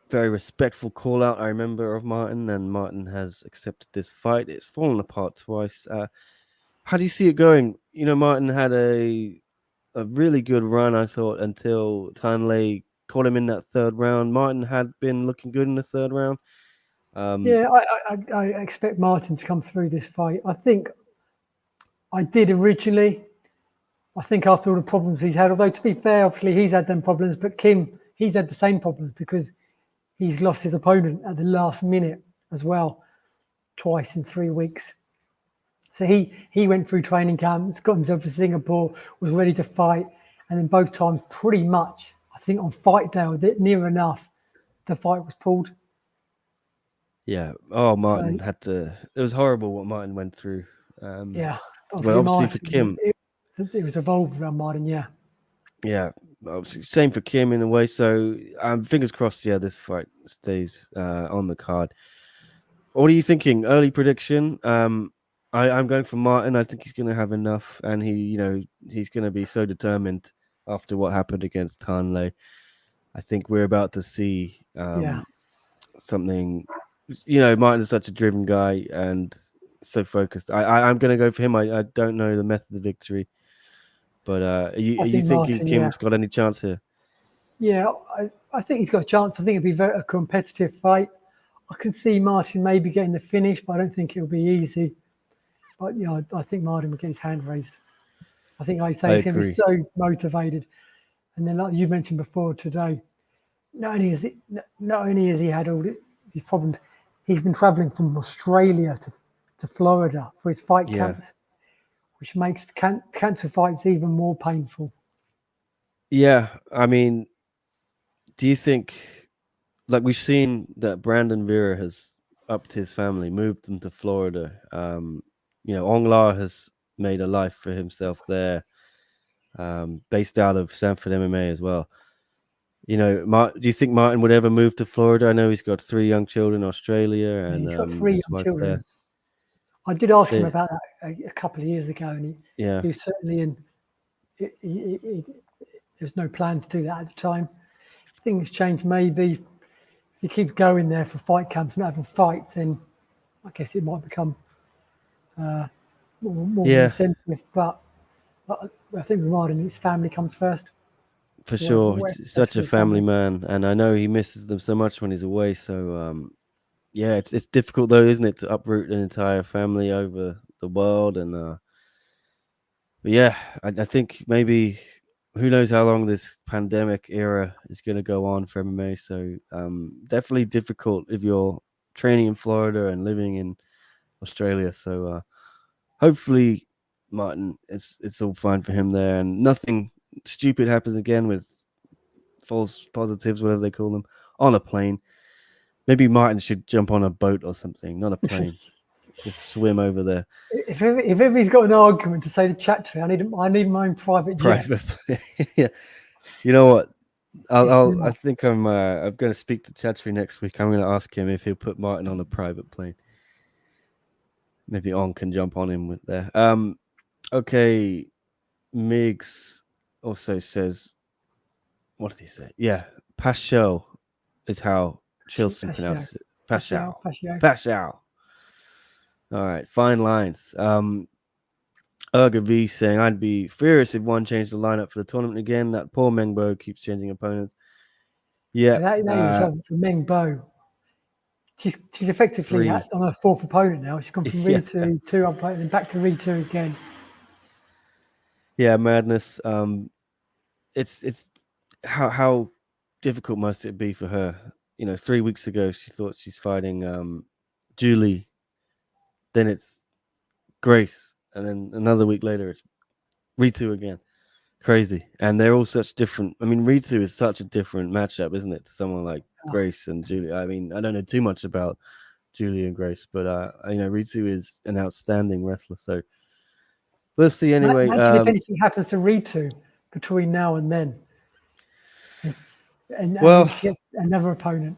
Very respectful call out, I remember, of Martin, and Martin has accepted this fight. It's fallen apart twice. How do you see it going? Martin had a really good run, I thought, until Tanley caught him in that third round. Martin had been looking good in the third round. Um, Yeah, I expect Martin to come through this fight. I think I did originally. I think after all the problems he's had, although to be fair, obviously he's had them problems, but Kim, he's had the same problems because he's lost his opponent at the last minute as well, twice in 3 weeks. So he went through training camps, got himself to Singapore, was ready to fight, and then both times pretty much, I think on fight day, or near enough, the fight was pulled. yeah. Oh, So Martin had to. It was horrible what Martin went through. yeah, Well, obviously obviously for Martin, Kim, it was evolved around Martin. Yeah, yeah. Obviously, same for Kim in a way. So, fingers crossed. Yeah, this fight stays on the card. What are you thinking? Early prediction. I'm going for Martin. I think he's going to have enough, and he's going to be so determined after what happened against Tanley. I think we're about to see yeah. something. Martin's such a driven guy and so focused. I'm going to go for him. I don't know the method of victory, but are I you think thinking Martin. Yeah, Kim's got any chance here? yeah. I think he's got a chance. I think it'd be very a competitive fight. I can see Martin maybe getting the finish, but I don't think it'll be easy. But I think Martin will get his hand raised. I think, like I say, I he's going to be agree. so motivated. And then, like you mentioned before today, not only has he had all these problems, he's been travelling from Australia to Florida for his fight Yeah, camps, which makes cancer fights even more painful. yeah. I mean, do you think like we've seen that Brandon Vera has upped his family, moved them to Florida. Onglar has made a life for himself there, based out of Sanford MMA as well. Do you think Martin would ever move to Florida? I know he's got 3 young children in Australia I mean, and he's got three his young wife there. children. I did ask him They, about that a couple of years ago, and yeah, he was certainly in. There's no plan to do that at the time. Things change maybe. If he keeps going there for fight camps, not having fights, then I guess it might become more of an yeah, incentive. But I think with Martin, his family comes first. for sure. Whatever He's best such for a his family family. man, and I know he misses them so much when he's away. So, yeah, it's difficult though, isn't it, to uproot an entire family over the world and but yeah, I think maybe who knows how long this pandemic era is going to go on for MMA. So definitely difficult if you're training in Florida and living in Australia. So hopefully, Martin, it's all fine for him there, and nothing stupid happens again with false positives, whatever they call them, on a plane. Maybe Martin should jump on a boat or something, not a plane. Just swim over there. If ever he's got an argument to say to Chatry, I need my own private jet. Private plane. Yeah. You know what? It's I not. think I'm going to speak to Chatri next week. I'm going to ask him if he'll put Martin on a private plane. Maybe On can jump on him with there. Okay. Migs also says, what did he say? Yeah, Pacio is how Chilson Pacio, pronounces it. Pacio, Pacio. Pacio. Pacio. All right, fine lines. Erga V saying, I'd be furious if one changed the lineup for the tournament again. That poor Mengbo keeps changing opponents. Yeah, That is the trouble for Meng Bo. She's effectively on three. her fourth opponent now. She's gone from Yeah, Re2, two opponent, and back to Re2 again. yeah, madness. It's how difficult must it be for her? 3 weeks ago she thought she's fighting Julie, then it's Grace, and then another week later it's Ritu again. Crazy, and they're all such different. I mean, Ritu is such a different matchup, isn't it, to someone like Oh, Grace and Julie? I mean, I don't know too much about Julian Grace, but Ritu is an outstanding wrestler. So we'll see. Anyway, Imagine if anything happens to Ritu between now and then, and then well, she gets another opponent.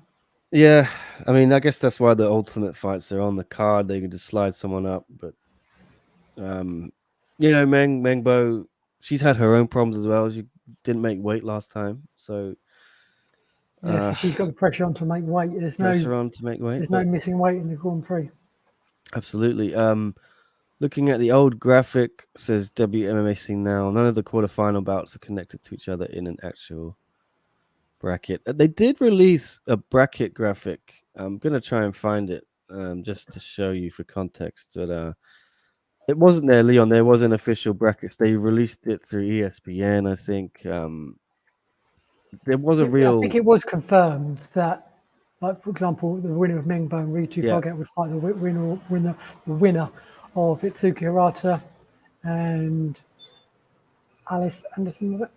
yeah. I mean, I guess that's why the alternate fights are on the card. They can just slide someone up, but Mengbo, she's had her own problems as well. She didn't make weight last time, so Yeah, so she's got the pressure on to make weight. pressure on to make weight. There's no missing weight in the Grand Prix. Absolutely. Looking at the old graphic, says WMMA scene now. None of the quarterfinal bouts are connected to each other in an actual bracket. They did release a bracket graphic. I'm gonna try and find it just to show you for context. But it wasn't there, Leon. There was an official brackets. They released it through ESPN, I think. There was a I think real it was confirmed that, like for example, the winner of Mengbo and Ritu Fogget would fight the winner of Itsuki Hirata and Alice Anderson, was it?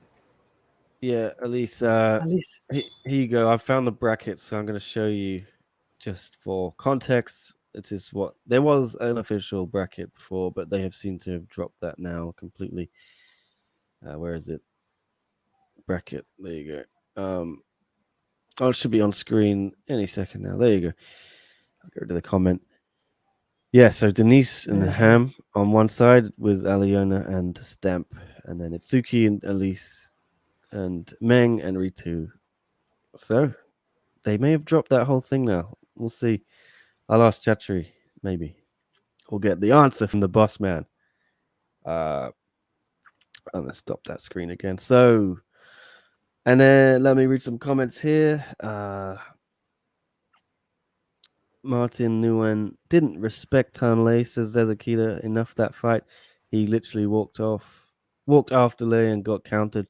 Yeah, Elise. Alice. Here you go. I found the brackets, so I'm going to show you just for context. It is what there was an official bracket before, but they have seemed to have dropped that now completely. Where is it? Bracket. There you go. Oh, it should be on screen any second now. There you go. I'll go to the comment. Yeah, so Denise and Ham on one side with Aliona and Stamp, and then Itsuki and Elise and Meng and Ritu. So they may have dropped that whole thing now. We'll see. I'll ask Chatri, maybe. We'll get the answer from the boss man. I'm gonna stop that screen again. So, and then let me read some comments here. Martin Nguyen didn't respect Tanley, says Zezakita enough that fight. He literally walked after Lei and got countered.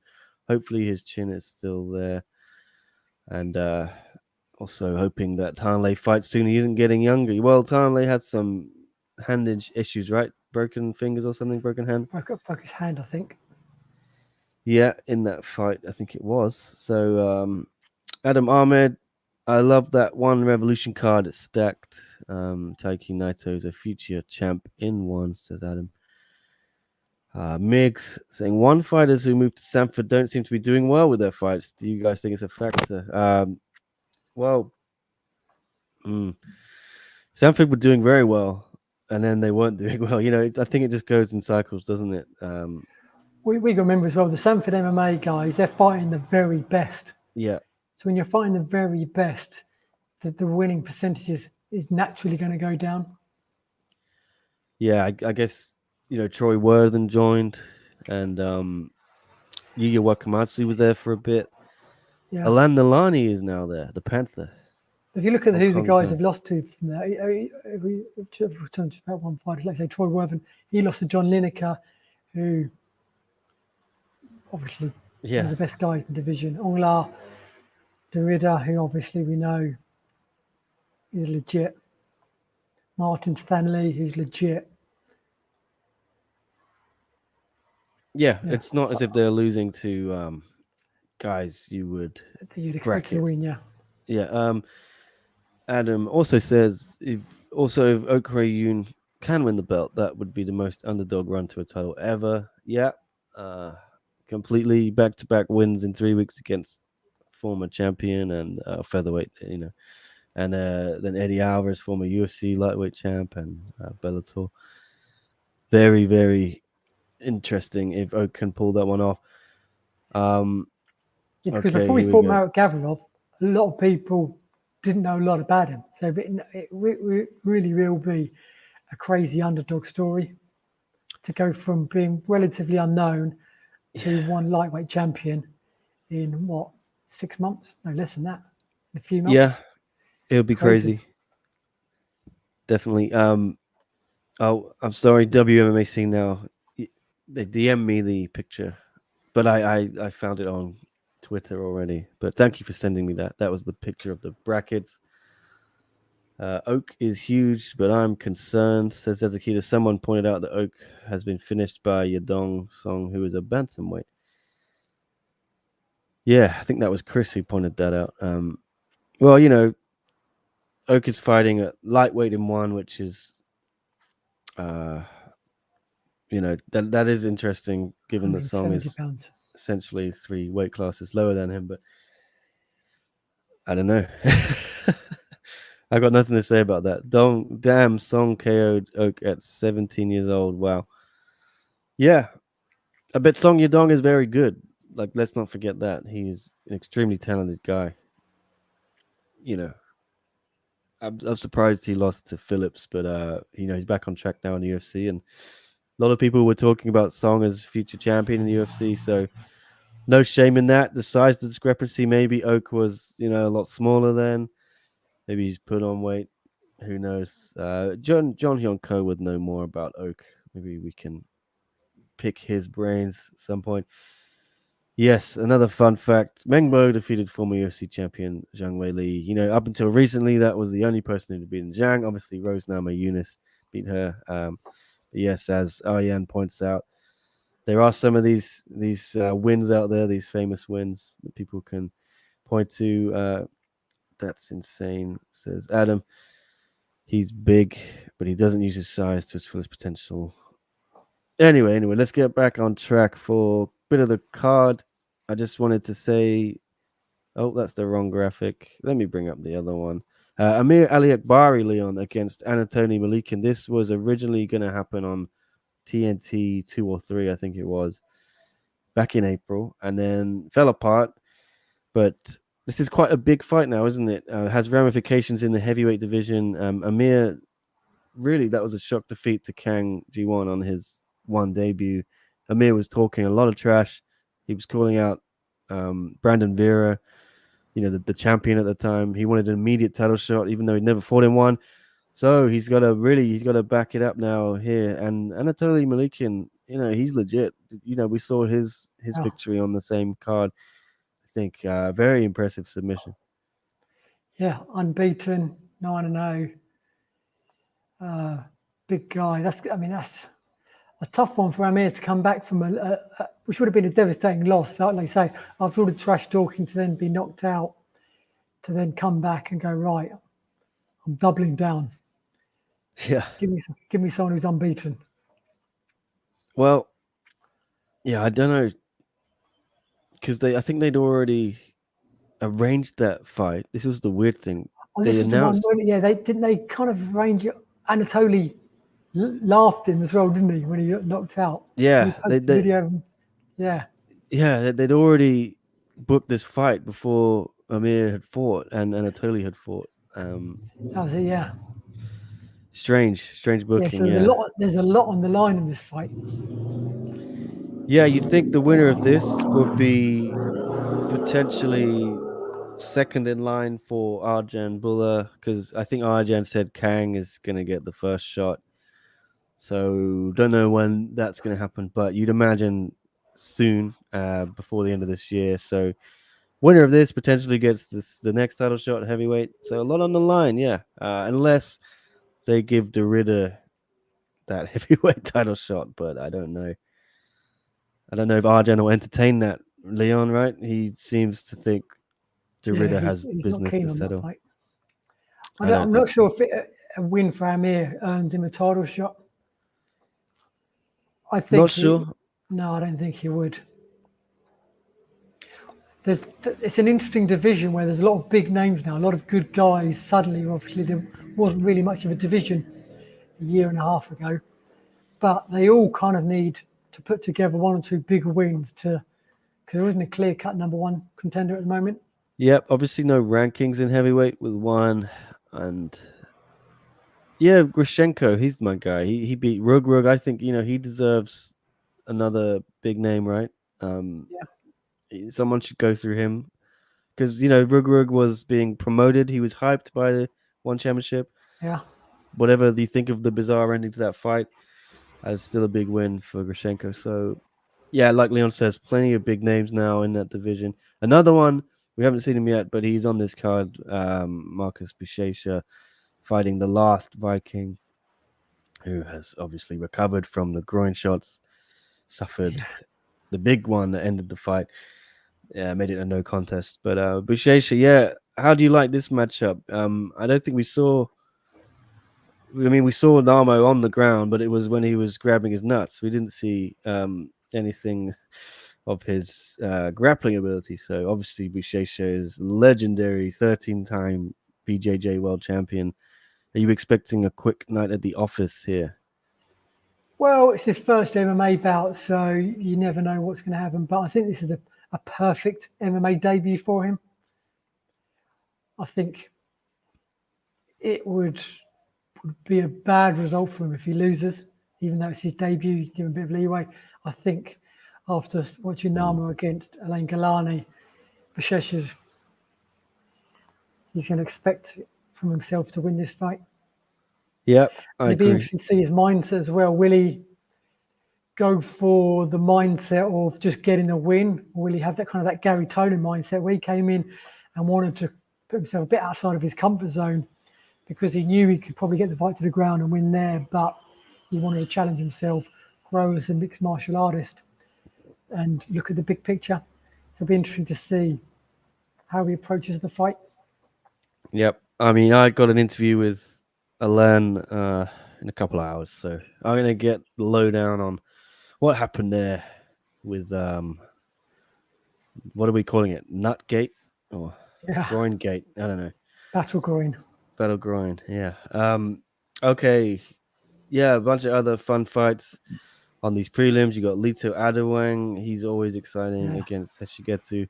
Hopefully his chin is still there. And also hoping that Tanley fights soon. He isn't getting younger. Well, Tanley had some hand issues, right? Broken fingers or something, broken hand? Broke his hand, I think. Yeah, in that fight, I think it was. So, Adam Ahmed, I love that one Revolution card. It's stacked. Taiki Naito is a future champ in one, says Adam. Migs saying one fighters who moved to Sanford don't seem to be doing well with their fights. Do you guys think it's a factor? Well, Sanford were doing very well, and then they weren't doing well. I think it just goes in cycles, doesn't it? We got to remember as well, the Sanford MMA guys, they're fighting the very best. Yeah. So when you're fighting the very best, the winning percentages is naturally going to go down. Yeah, I guess, Troy Worthen joined, and Yuya Wakamatsu was there for a bit. Yeah. Alan Nalani is now there, the Panther. If you look at who the guys have lost to from there, we return to about one fighter, let's say Troy Worthen, he lost to John Lineker, who obviously one of the best guys in the division. Ongla Derrida, who obviously we know is legit. Martin Stanley, who's legit. Yeah, it's not as if they're losing to guys you'd expect to win, yeah. Yeah. Adam also says if Rae Yoon can win the belt, that would be the most underdog run to a title ever. Yeah. Completely back-to-back wins in 3 weeks against former champion and featherweight, and then Eddie Alvarez, former UFC lightweight champ, and Bellator. Very, very interesting if Oak can pull that one off. Because before he fought Marek Gavrilov, a lot of people didn't know a lot about him. So it really will be a crazy underdog story to go from being relatively unknown to one lightweight champion in 6 months? No, less than that. In a few months. Yeah, it'll be crazy. Definitely. I'm sorry, WMMA scene now. They DM me the picture, but I found it on Twitter already. But thank you for sending me that. That was the picture of the brackets. Oak is huge, but I'm concerned, says Ezekita. Someone pointed out that Oak has been finished by Yadong Song, who is a bantamweight. Yeah, I think that was Chris who pointed that out. Well, Oak is fighting at lightweight in one, which is, uh, that is interesting given that Song 170 is pounds. essentially 3 weight classes lower than him. But I don't know. I got nothing to say about that. Don't damn Song KO'd Oak at 17 years old. Wow. Yeah, I bet Song Yadong is very good. Like, let's not forget that he's an extremely talented guy. You know, I'm surprised he lost to Phillips, but he's back on track now in the UFC, and a lot of people were talking about Song as future champion in the UFC. So no shame in that. The size discrepancy, maybe Oak was a lot smaller then. Maybe he's put on weight. Who knows? John Hyun Ko would know more about Oak. Maybe we can pick his brains at some point. Yes, another fun fact. Meng Bo defeated former UFC champion Zhang Weili. Up until recently, that was the only person who'd beaten Zhang. Obviously, Rose Namajunas beat her. But yes, as Aryan points out, there are some of these wins out there, these famous wins that people can point to. That's insane, says Adam. He's big, but he doesn't use his size to its fullest potential. Anyway, let's get back on track for a bit of the card. I just wanted to say, oh, that's the wrong graphic. Let me bring up the other one. Amir Ali Akbari, Leon, against Anatoly Malikin. This was originally going to happen on TNT 2 or 3, I think it was, back in April, and then fell apart. But this is quite a big fight now, isn't it? Has ramifications in the heavyweight division. Amir, really, that was a shock defeat to Kang G1 on his one debut. Amir was talking a lot of trash. He was calling out Brandon Vera, the champion at the time. He wanted an immediate title shot, even though he'd never fought in one. So he's got to back it up now here. And Anatoly Malikin, he's legit. We saw his Oh, victory on the same card. I think very impressive submission. yeah, unbeaten, 9-0. Big guy. That's a tough one for Amir to come back from which would have been a devastating loss. Like I say, after all the trash talking, to then be knocked out, to then come back and go, right, I'm doubling down. Yeah. Give me someone who's unbeaten. Well, yeah, I don't know, because I think they'd already arranged that fight. This was the weird thing. Oh, They this was the one. announced, Yeah, they kind of arrange it. Anatoly laughed him as well, didn't he, when he got knocked out? And he yeah, posted a video of him. Yeah, they'd already booked this fight before Amir had fought and Anatoly had fought. that was it. Yeah, Strange yeah. So booking. Yeah, there's a lot on the line in this fight. yeah. You'd think the winner of this would be potentially second in line for Arjan Bulla, because I think Arjan said Kang is going to get the first shot. So don't know when that's going to happen, but you'd imagine soon, before the end of this year. So winner of this potentially gets the next title shot at heavyweight. So a lot on the line, yeah. Unless they give Derrida that heavyweight title shot, but I don't know. I don't know if Arjan will entertain that. Leon, right? He seems to think Yeah, Derrida has he's not business keen to on that settle. fight. I don't I'm think not so. sure if a win for Amir earns him a title shot. I think Not he. sure. No, I don't think he would. It's an interesting division where there's a lot of big names now, a lot of good guys. Suddenly, obviously, there wasn't really much of a division a year and a half ago, but they all kind of need to put together one or two big wins because there isn't a clear cut number one contender at the moment. Yep. Obviously, no rankings in heavyweight with one, and yeah, Grushenko, he's my guy. He beat Rug. I think he deserves another big name, right? Um, Yeah, someone should go through him because Rug was being promoted. He was hyped by the one championship. yeah, Whatever you think of the bizarre ending to that fight, as still a big win for Grushenko. So yeah, like Leon says, plenty of big names now in that division. Another one, we haven't seen him yet, but he's on this card. Marcus Buchecha fighting the last Viking, who has obviously recovered from the groin shots, suffered the big one that ended the fight. Yeah, made it a no contest. But Buchecha, yeah, how do you like this matchup? I don't think we saw. I mean, we saw Namo on the ground, but it was when he was grabbing his nuts. We didn't see anything of his grappling ability. So obviously, Buchecha is legendary, 13-time BJJ world champion. Are you expecting a quick night at the office here? Well, it's his first MMA bout, so you never know what's going to happen. But I think this is a perfect MMA debut for him. I think it would be a bad result for him if he loses, even though it's his debut. You give him a bit of leeway. I think after watching Nama against Alain Galani, Buchecha, he's going to expect from himself to win this fight. Yep, I And it'd be agree. interesting to see his mindset as well. Will he go for the mindset of just getting a win, or will he have that kind of that Gary Tonin mindset where he came in and wanted to put himself a bit outside of his comfort zone because he knew he could probably get the fight to the ground and win there, but he wanted to challenge himself, grow as a mixed martial artist, and look at the big picture. So it'll be interesting to see how he approaches the fight. Yep. I mean, I got an interview with Alain in a couple of hours, so I'm gonna get the lowdown on what happened there with what are we calling it? Nutgate or Yeah, groin gate? I don't know. battle groin. Battle groin. Yeah. Okay. Yeah, a bunch of other fun fights on these prelims. You got Lito Adewang. He's always exciting Yeah. against Heshigetu.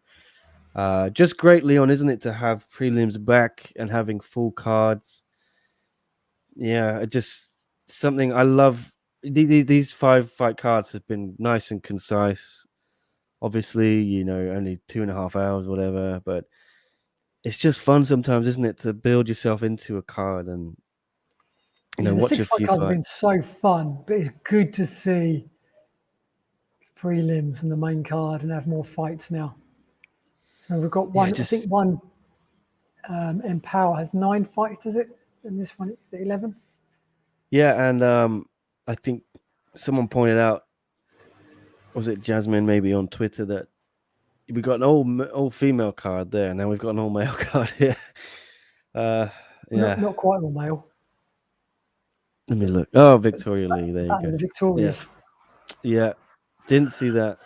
Just great, Leon, isn't it, to have prelims back and having full cards? Yeah, it just something I love. These 5 fight cards have been nice and concise. Obviously, only 2.5 hours, whatever. But it's just fun sometimes, isn't it, to build yourself into a card and Yeah, the watch a six fight few cards have fights. been so fun, but it's good to see prelims and the main card and have more fights now. So we've got Yeah, one, I think just one Empower has 9 fights, is it? And this one is it 11? yeah, and I think someone pointed out, was it Jasmine maybe on Twitter, that we got an all female card there. Now we've got an all male card here. Uh, Not yeah. not quite all male. Let me look. Oh, Victoria Lee. There you Battle of go. the Yeah, Victorious. yeah. Didn't see that.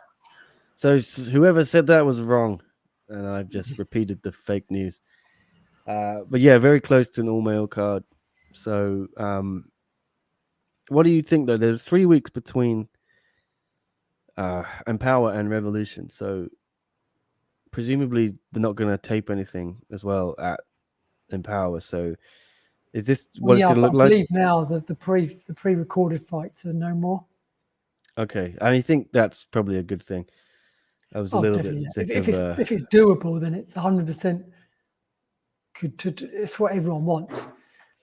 So whoever said that was wrong, and I've just repeated the fake news. But yeah, very close to an all male card. So, what do you think though? There's 3 weeks between Empower and Revolution, so presumably they're not going to tape anything as well at Empower. So, is this Well, what it's yeah, going to I look like? believe now that the pre-recorded fights are no more. Okay, I think that's probably a good thing. I was a Oh, little bit definitely. Yeah. sick If of. it's if it's doable, then it's 100% good. It's what everyone wants.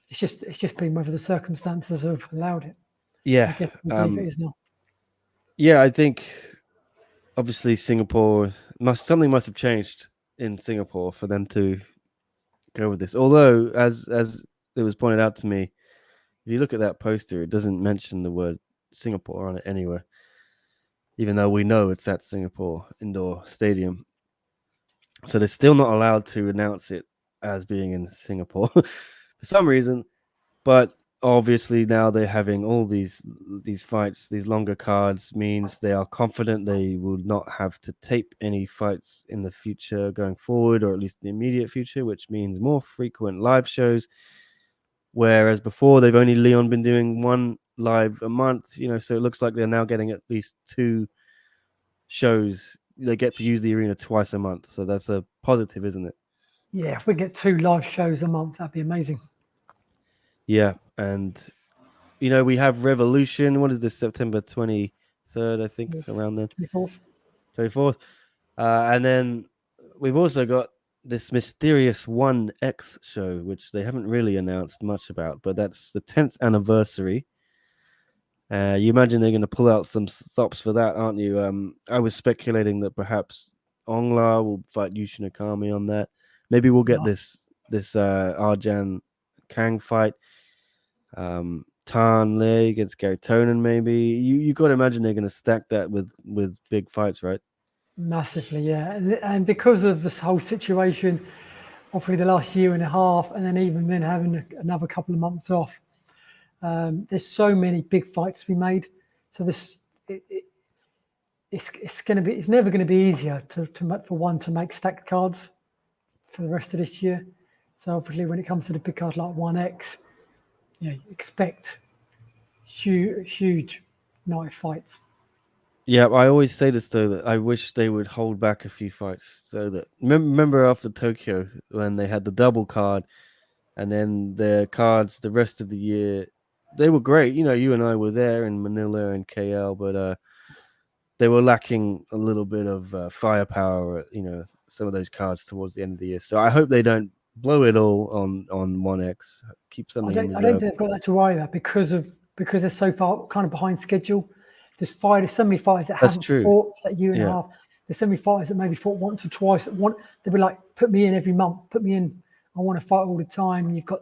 It's just been whether the circumstances have allowed it. I Yeah, guess I believe it is now. yeah. I think obviously Singapore must have changed in Singapore for them to go with this. Although, as it was pointed out to me, if you look at that poster, it doesn't mention the word Singapore on it anywhere, even though we know it's at Singapore Indoor Stadium. So they're still not allowed to announce it as being in Singapore for some reason. But obviously now they're having all these fights, these longer cards means they are confident they will not have to tape any fights in the future going forward, or at least the immediate future, which means more frequent live shows. Whereas before they've only Leon been doing one live a month, so it looks like they're now getting at least 2 shows. They get to use the arena twice a month, so that's a positive, isn't it? Yeah, if we get 2 live shows a month, that'd be amazing. Yeah, and we have Revolution. What is this? September 23rd, I think, around then, 24th. 24th. And then we've also got this mysterious 1X show, which they haven't really announced much about, but that's the 10th anniversary. You imagine they're going to pull out some stops for that, aren't you? I was speculating that perhaps Ongla will fight Yushin Akami on that. Maybe we'll get Oh, this Arjan Kang fight. Tan Le against Gary Tonin, maybe. You got to imagine they're going to stack that with big fights, right? massively, yeah. And because of this whole situation hopefully the last year and a half, and then even then having another couple of months off. There's so many big fights to be made, so it's never going to be easier for one to make stacked cards for the rest of this year. So obviously, when it comes to the big cards like 1X, expect huge night fights. Yeah, I always say this though, that I wish they would hold back a few fights so that remember after Tokyo when they had the double card and then their cards the rest of the year, they were great. You and I were there in Manila and KL, but they were lacking a little bit of firepower. Some of those cards towards the end of the year. So I hope they don't blow it all on 1X. Keep something in I don't reserve. think they've got that to either because they're so far kind of behind schedule. There's so many fighters that That's haven't true. fought for that year and a Yeah. half. There's so many fighters that maybe fought once or twice. They were like, put me in every month, put me in. I want to fight all the time. You've got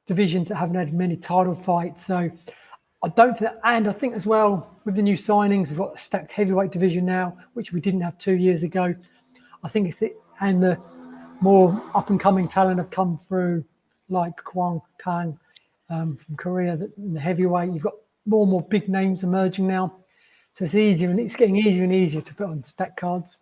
divisions that haven't had many title fights. So I don't think, and I think as well with the new signings, we've got a stacked heavyweight division now, which we didn't have 2 years ago. I think and the more up and coming talent have come through, like Kwang Kang from Korea, the heavyweight. You've got more and more big names emerging now, so it's getting easier and easier to put on stack cards.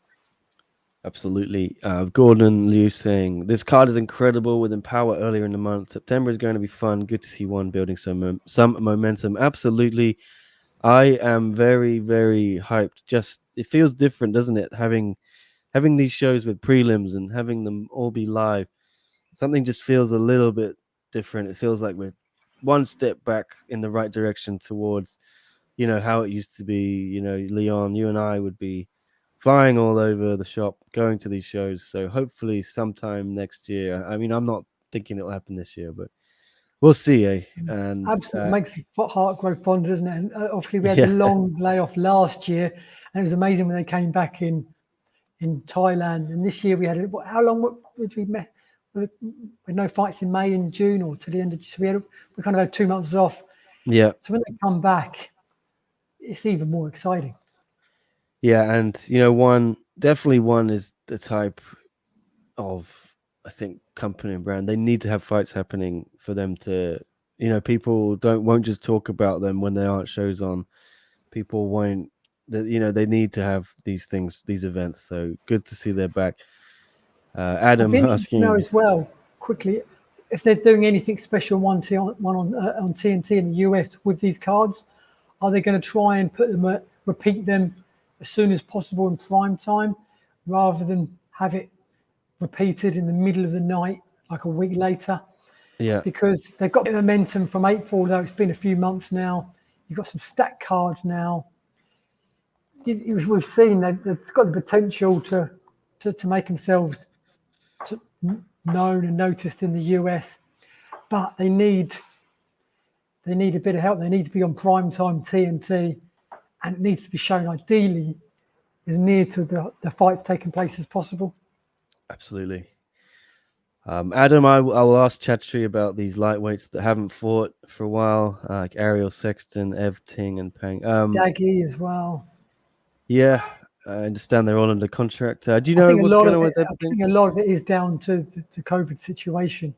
Absolutely. Gordon Liu saying, this card is incredible with Empower earlier in the month. September is going to be fun. Good to see one building some momentum. Absolutely. I am very, very hyped. Just, it feels different, doesn't it? Having these shows with prelims and having them all be live. Something just feels a little bit different. It feels like we're one step back in the right direction towards, how it used to be. Leon, you and I would be flying all over the shop, going to these shows. So hopefully sometime next year. I mean, I'm not thinking it'll happen this year, but we'll see, eh? And Absolutely makes your heart grow fonder, doesn't it? And obviously, we had yeah, the long layoff last year, and it was amazing when they came back in Thailand. And this year we had how long did we met? With no fights in May and June or to the end of so we kind of had 2 months off. yeah, So when they come back, it's even more exciting. yeah. And one is the type of, I think, company and brand. They need to have fights happening for them to, people won't just talk about them when there aren't shows on. People won't. They need to have these things, these events. So good to see they're back. I'd Adam be interested to know asking, as well, quickly, if they're doing anything special on TNT in the US with these cards. Are they going to try and repeat them as soon as possible in prime time, rather than have it repeated in the middle of the night, like a week later? yeah, Because they've got momentum from April, though it's been a few months now. You've got some stack cards now. We've seen they've got the potential to make themselves known and noticed in the US, but they need a bit of help. They need to be on primetime TNT, and it needs to be shown ideally as near to the fights taking place as possible. absolutely. Adam, I will ask Chatri about these lightweights that haven't fought for a while, like Ariel Sexton, Ev Ting, and Pang. Daggy as well. Yeah, I understand they're all under contract. Do you I know think a what's lot going of on it. with I everything? think a lot of it is down to the COVID situation.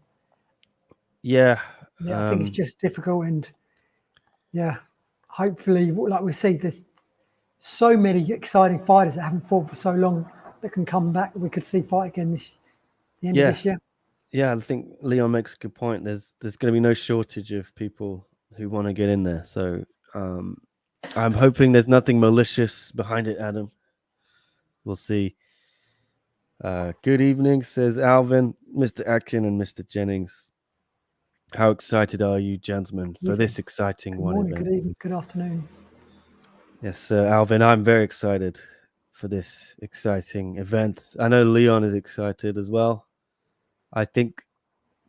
Yeah, Yeah, I think it's just difficult, and yeah, hopefully, like we see, there's so many exciting fighters that haven't fought for so long that can come back. We could see fight again the end of yeah, this year. yeah. I think Leon makes a good point. There's going to be no shortage of people who want to get in there. So I'm hoping there's nothing malicious behind it, Adam. We'll see. Good evening, says Alvin, Mr. Atkin, and Mr. Jennings. How excited are you, gentlemen, for this exciting Good one morning, event? good evening, good afternoon. Yes, Alvin, I'm very excited for this exciting event. I know Leon is excited as well. I think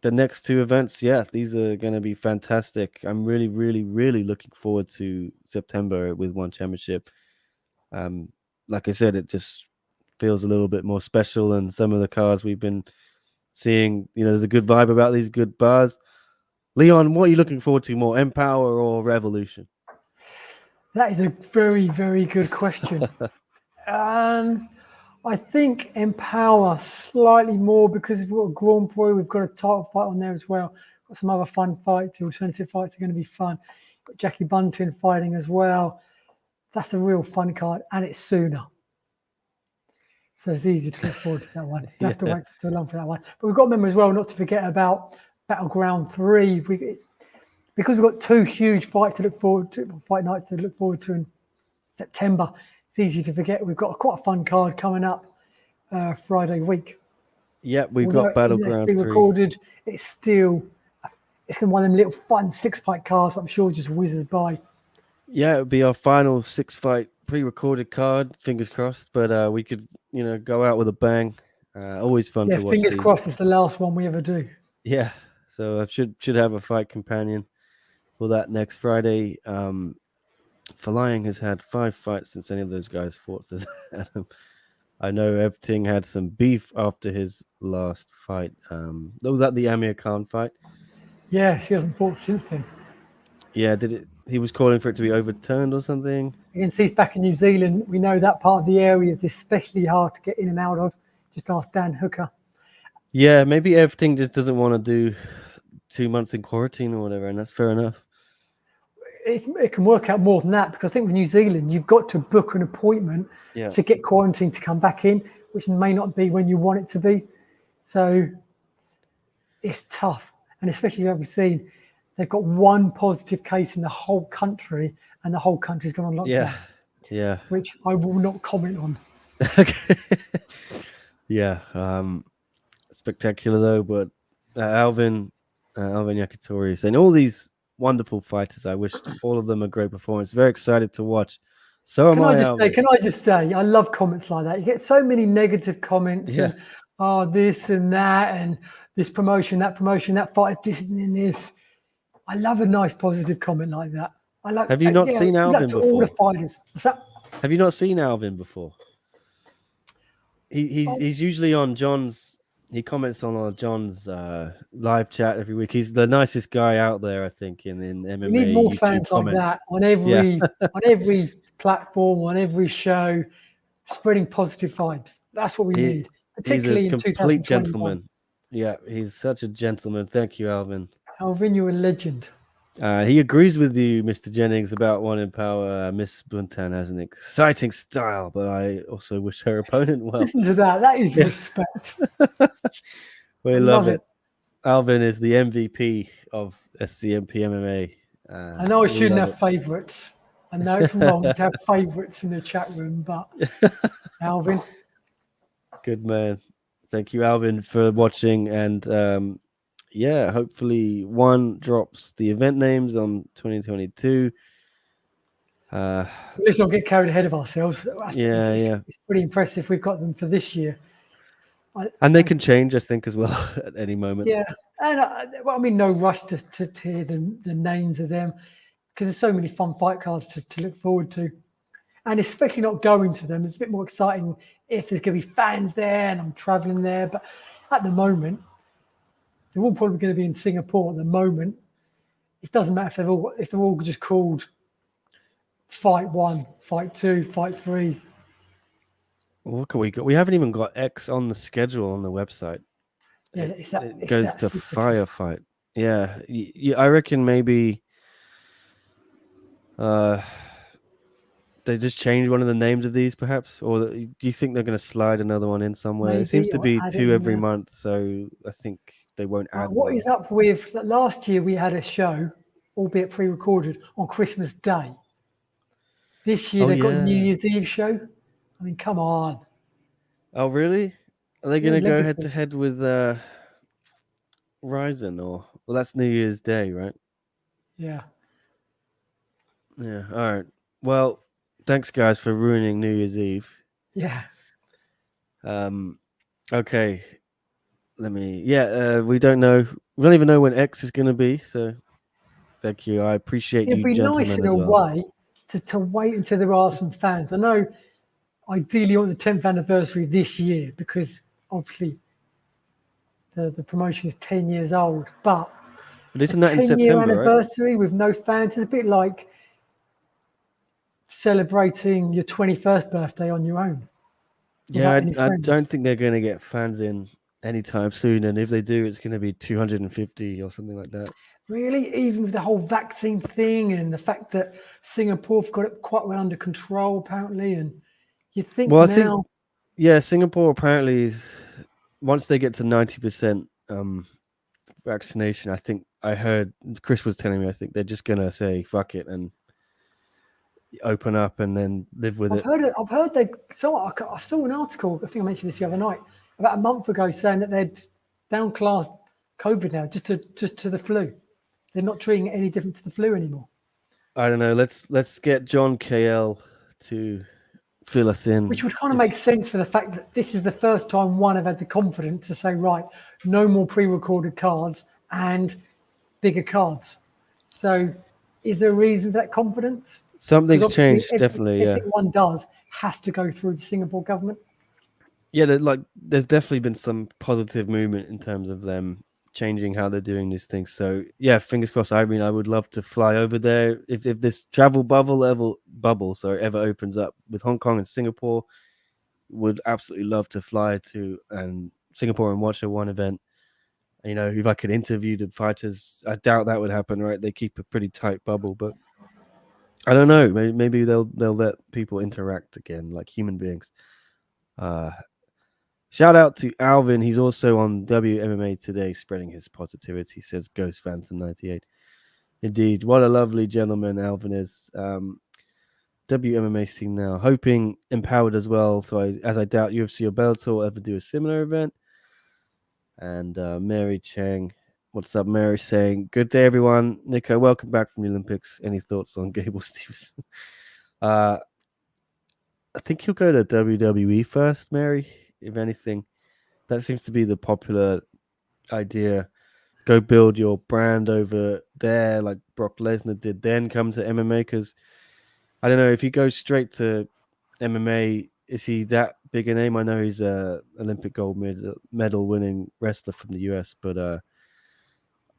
the next two events, yeah, these are going to be fantastic. I'm really, really, really looking forward to September with One Championship. Like I said, it just feels a little bit more special than some of the cards we've been seeing. There's a good vibe about these, good buzz. Leon, what are you looking forward to more, Empower or Revolution? That is a very, very good question. I think Empower slightly more because we've got a Grand Prix, we've got a title fight on there as well. Got some other fun fights. The alternative fights are going to be fun. Got Jackie Bunting fighting as well. That's a real fun card, and it's sooner. So it's easy to look forward to that one. You don't have to wait for so long for that one. But we've got to remember as well not to forget about Battleground 3. Because we've got two huge fights to look forward to, fight nights to look forward to in September, it's easy to forget we've got quite a fun card coming up Friday week. Yeah, we've got Battleground it's 3. recorded, it's going to be one of them little fun 6-fight cards I'm sure just whizzes by. Yeah, it would be our final 6-fight pre-recorded card. Fingers crossed, but we could, go out with a bang. Always fun to watch. Fingers crossed it's the last one we ever do. Yeah, so I should have a fight companion for that next Friday. Flying has had 5 fights since any of those guys fought. So I know Everting had some beef after his last fight. That was at the Amir Khan fight. Yeah, she hasn't fought since then. Yeah, he was calling for it to be overturned or something? Again, he's back in New Zealand. We know that part of the area is especially hard to get in and out of. Just ask Dan Hooker. Yeah, maybe Everting just doesn't want to do 2 months in quarantine or whatever, and that's fair enough. It can work out more than that because I think with New Zealand, you've got to book an appointment to get quarantined to come back in, which may not be when you want it to be. So it's tough. And especially like we've seen, they've got one positive case in the whole country and the whole country's gone on lockdown. Yeah. Which I will not comment on. Okay. Yeah. Spectacular though, but Alvin Yakitori and all these wonderful fighters. I wish all of them a great performance. Very excited to watch. So can I just say, I love comments like that. You get so many negative comments and this and that and this promotion, that fight, this and this. I love a nice positive comment like that. Have you not seen Alvin before? All the fighters. What's that? Have you not seen Alvin before? He's usually on John's. He comments on John's live chat every week. He's the nicest guy out there, I think, in MMA. We need more YouTube fans comments. like that on every platform, on every show, spreading positive vibes. That's what we need, particularly in 2021. He's a complete gentleman. Yeah, he's such a gentleman. Thank you, Alvin. Alvin, you're a legend. He agrees with you, Mr. Jennings, about One in Power. Miss Buntan has an exciting style, but I also wish her opponent well. Listen to that. That is respect. We love it. Alvin is the MVP of SCMP MMA. I know I shouldn't have favourites. I know it's wrong to have favourites in the chat room, but Alvin. Good man. Thank you, Alvin, for watching. And hopefully one drops the event names on 2022. Let's not get carried ahead of ourselves. It's pretty impressive we've got them for this year. And they can change, I think, as well at any moment. Yeah, and no rush to hear the names of them because there's so many fun fight cards to look forward to. And especially not going to them. It's a bit more exciting if there's going to be fans there and I'm traveling there. But at the moment, they're all probably going to be in Singapore at the moment. It doesn't matter if they're all just called Fight 1, Fight 2, Fight 3. What can we got? We haven't even got X on the schedule on the website. Yeah, it goes to Firefight. Yeah, I reckon maybe they just change one of the names of these, perhaps, or do you think they're going to slide another one in somewhere? Maybe, it seems to be 2 every month, so I think they won't add. What is up with last year? We had a show, albeit pre-recorded, on Christmas Day. This year they've got a New Year's Eve show. I mean, come on. Oh, really? Are they going to go head to head with Ryzen or? Well, that's New Year's Day, right? Yeah. Yeah. All right. Well, thanks, guys, for ruining New Year's Eve. Yeah. Okay. We don't know. We don't even know when X is going to be. So, thank you. I appreciate you, gentlemen. It'd be nice in a way to wait until there are some fans. I know. Ideally on the 10th anniversary this year, because obviously the promotion is 10 years old. But isn't that in September? 10-year anniversary with no fans is a bit like celebrating your 21st birthday on your own. Yeah, without any I friends. don't think they're going to get fans in anytime soon, and if they do, it's going to be 250 or something like that. Really, even with the whole vaccine thing and the fact that Singapore have got it quite well under control, apparently, and you think Well, I think now, yeah, Singapore apparently is once they get to 90% vaccination. I think I heard Chris was telling me. I think they're just going to say fuck it and open up and then live with I've it. heard it. I've heard they. So I saw an article. I think I mentioned this the other night, about a month ago, saying that they'd downclassed COVID now just to the flu. They're not treating it any different to the flu anymore. I don't know. Let's get John KL to fill us Which in. would kind of If make sense for the fact that this is the first time one have had the confidence to say, right, no more pre-recorded cards and bigger cards. So, is there a reason for that confidence? Because something's obviously, changed, definitely. Yeah, everything one does has to go through the Singapore government. yeah. There's definitely been some positive movement in terms of them changing how they're doing these things. So yeah, fingers crossed. I mean, I would love to fly over there if this travel bubble ever opens up with Hong Kong and Singapore. Would absolutely love to fly to Singapore and watch a one event. You know, if I could interview the fighters, I doubt that would happen. Right? They keep a pretty tight bubble, but I don't know. Maybe they'll let people interact again like human beings. Uh, Shout out to Alvin. He's also on WMMA today, spreading his positivity. He says Ghost Phantom 98. Indeed, what a lovely gentleman Alvin is. WMMA scene now, hoping empowered as well. So as I doubt UFC or Bellator will ever do a similar event. And Mary Chang, what's up, Mary? Saying good day, everyone. Nico, welcome back from the Olympics. Any thoughts on Gable Stevenson? uh, I think he'll go to WWE first, Mary. If anything, that seems to be the popular idea. Go build your brand over there, like Brock Lesnar did. Then come to MMA because I don't know if he goes straight to MMA. Is he that big a name? I know he's a Olympic gold medal winning wrestler from the US, but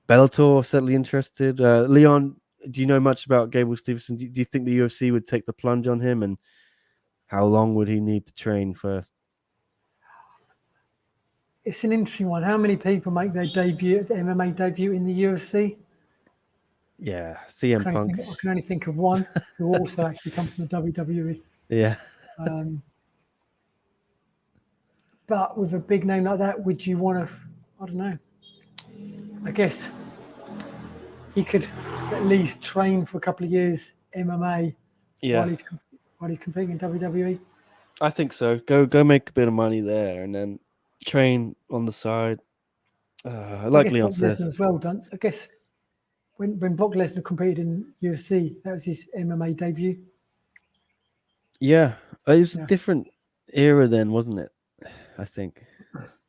Bellator certainly interested. Leon, do you know much about Gable Stevenson? Do you think the UFC would take the plunge on him, and how long would he need to train first? It's an interesting one. How many people make their debut, MMA debut in the UFC? Yeah, CM Punk. I can only think of one who also actually comes from the WWE. Yeah, Um, but with a big name like that, would you want to? I don't know. I guess he could at least train for a couple of years MMA while yeah. he's competing in WWE. I think so. Go make a bit of money there, and then train on the side. I Like guess Leon Brock Lesnar says. as well done. I guess when Brock Lesnar competed in UFC, that was his MMA debut. Yeah, it was a Yeah, different era then, wasn't it? I think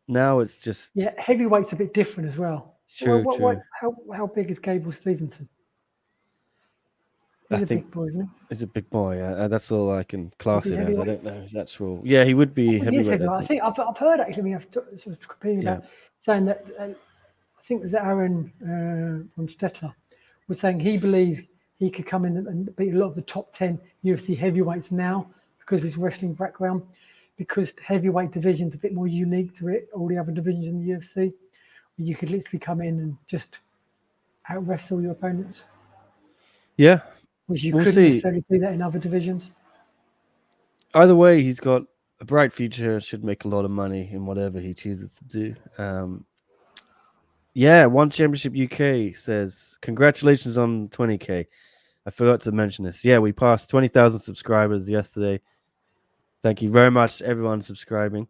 now it's just yeah. Heavyweight's a bit different as well. Well, true, true. how big is Gable Stevenson? I He's a think big boy, isn't he? he's a big boy. That's all I can Is class he it as. I heavyweight? don't know his actual. Yeah, he would be I think he is heavyweight. I heavyweight. I think. think I've heard actually. I mean, I've sort of competing Yeah, about saying that. I think it was Aaron von Stetter was saying he believes he could come in and beat a lot of the top 10 UFC heavyweights now because of his wrestling background, because the heavyweight division's a bit more unique to it, all the other divisions in the UFC. You could literally come in and just out wrestle your opponents, yeah. which you We'll couldn't see. necessarily do that in other divisions. Either way, he's got a bright future. Should make a lot of money in whatever he chooses to do. Yeah, One Championship UK says congratulations on 20K. I forgot to mention this. Yeah, we passed 20,000 subscribers yesterday. Thank you very much to everyone subscribing.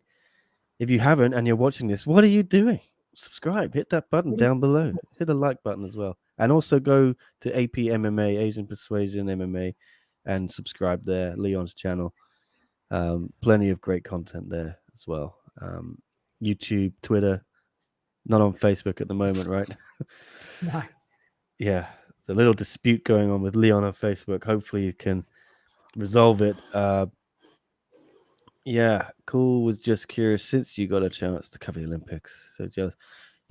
If you haven't and you're watching this, what are you doing? Subscribe, hit that button down below, hit the like button as well. And also go to AP MMA, Asian Persuasion MMA, and subscribe there, Leon's channel. Plenty of great content there as well. YouTube, Twitter, not on Facebook at the moment, right? No. Yeah, it's a little dispute going on with Leon on Facebook. Hopefully, you can resolve it. Yeah, cool. Was just curious since you got a chance to cover the Olympics. So jealous.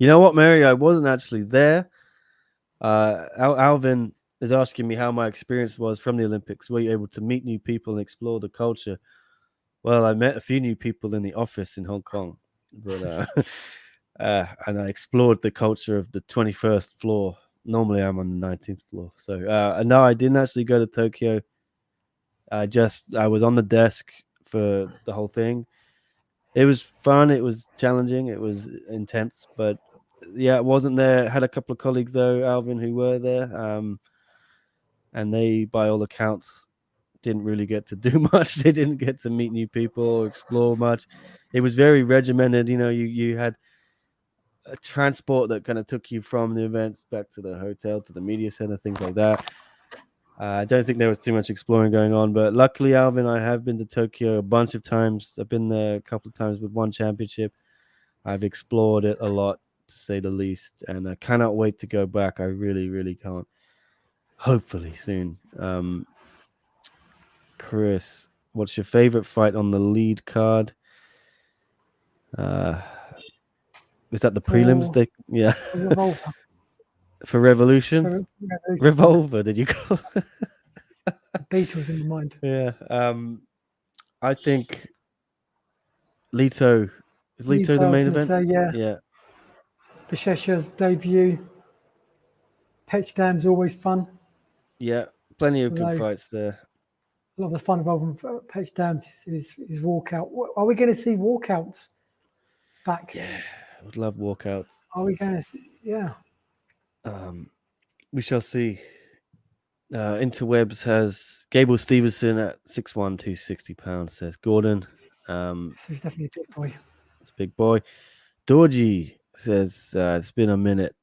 You know what, Mary? I wasn't actually there. Alvin is asking me how my experience was from the Olympics. Were you able to meet new people and explore the culture? Well, I met a few new people in the office in Hong Kong, but and I explored the culture of the 21st floor. Normally, I'm on the 19th floor, so no, I didn't actually go to Tokyo. I was on the desk for the whole thing. It was fun. It was challenging. It was intense, but yeah, it wasn't there. Had a couple of colleagues though, Alvin, who were there, and they, by all accounts, didn't really get to do much. They didn't get to meet new people or explore much. It was very regimented. You had a transport that kind of took you from the events back to the hotel to the media center, things like that. I don't think there was too much exploring going on, but luckily, Alvin, I have been to Tokyo a bunch of times. I've been there a couple of times with one championship. I've explored it a lot, to say the least, and I cannot wait to go back. I really, really can't. Hopefully soon. Chris, what's your favorite fight on the lead card? Uh, is that the prelims? For Yeah, Revolver. for Revolution. Revolution, yeah. Revolver, did you call? The Beatles in my mind. Yeah. I think Lito is Lito the I was main going to event. say, yeah, Yeah, Bashesha's debut. Petch Dam's always fun. yeah. Plenty of good Although fights there. a lot of the fun involving Petch Dam is walkout. Are we going to see walkouts back? Yeah, I would love walkouts. Are we going to see? Yeah. We shall see. Interwebs has Gable Stevenson at 6'1", 260 pounds, says Gordon. So he's definitely a big boy. It's a big boy. Dorji says it's been a minute.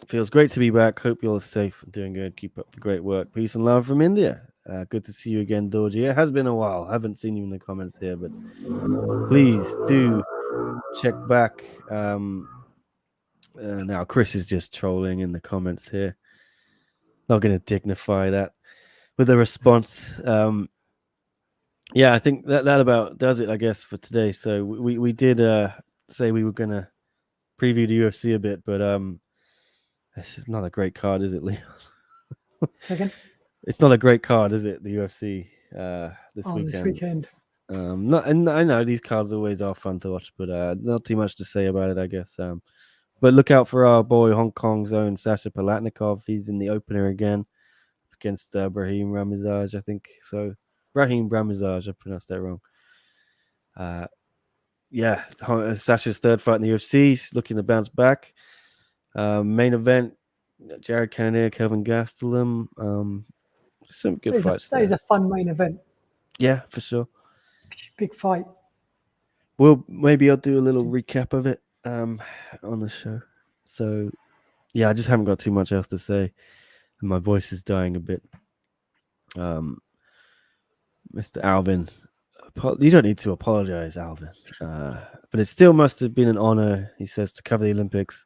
Feels great to be back. Hope you're safe and doing good. Keep up the great work. Peace and love from India. Good to see you again, Dorji. It has been a while. I haven't seen you in the comments here, but please do check back. Now, Chris is just trolling in the comments here. Not going to dignify that with a response. Yeah, I think that about does it, I guess, for today. So we did say we were going to preview the UFC a bit, but this is not a great card, is it, Leon? Second. It's not a great card, is it? The UFC this weekend. This weekend. Not, and I know these cards always are fun to watch, but not too much to say about it, I guess. But look out for our boy Hong Kong's own Sasha Palatnikov. He's in the opener again against Brahim Ramizaj, I think. So Brahim Ramizaj, I pronounced that wrong. Yeah, Sasha's third fight in the UFC. He's looking to bounce back. Main event: Jared Cannonier, Kelvin Gastelum. Some good fights That there. is a fun main event. Yeah, for sure. Big fight. Well, maybe I'll do a little recap of it on the show. So, yeah, I just haven't got too much else to say, and my voice is dying a bit. Mr. Alvin, you don't need to apologize, Alvin. But it still must have been an honor, he says, to cover the Olympics.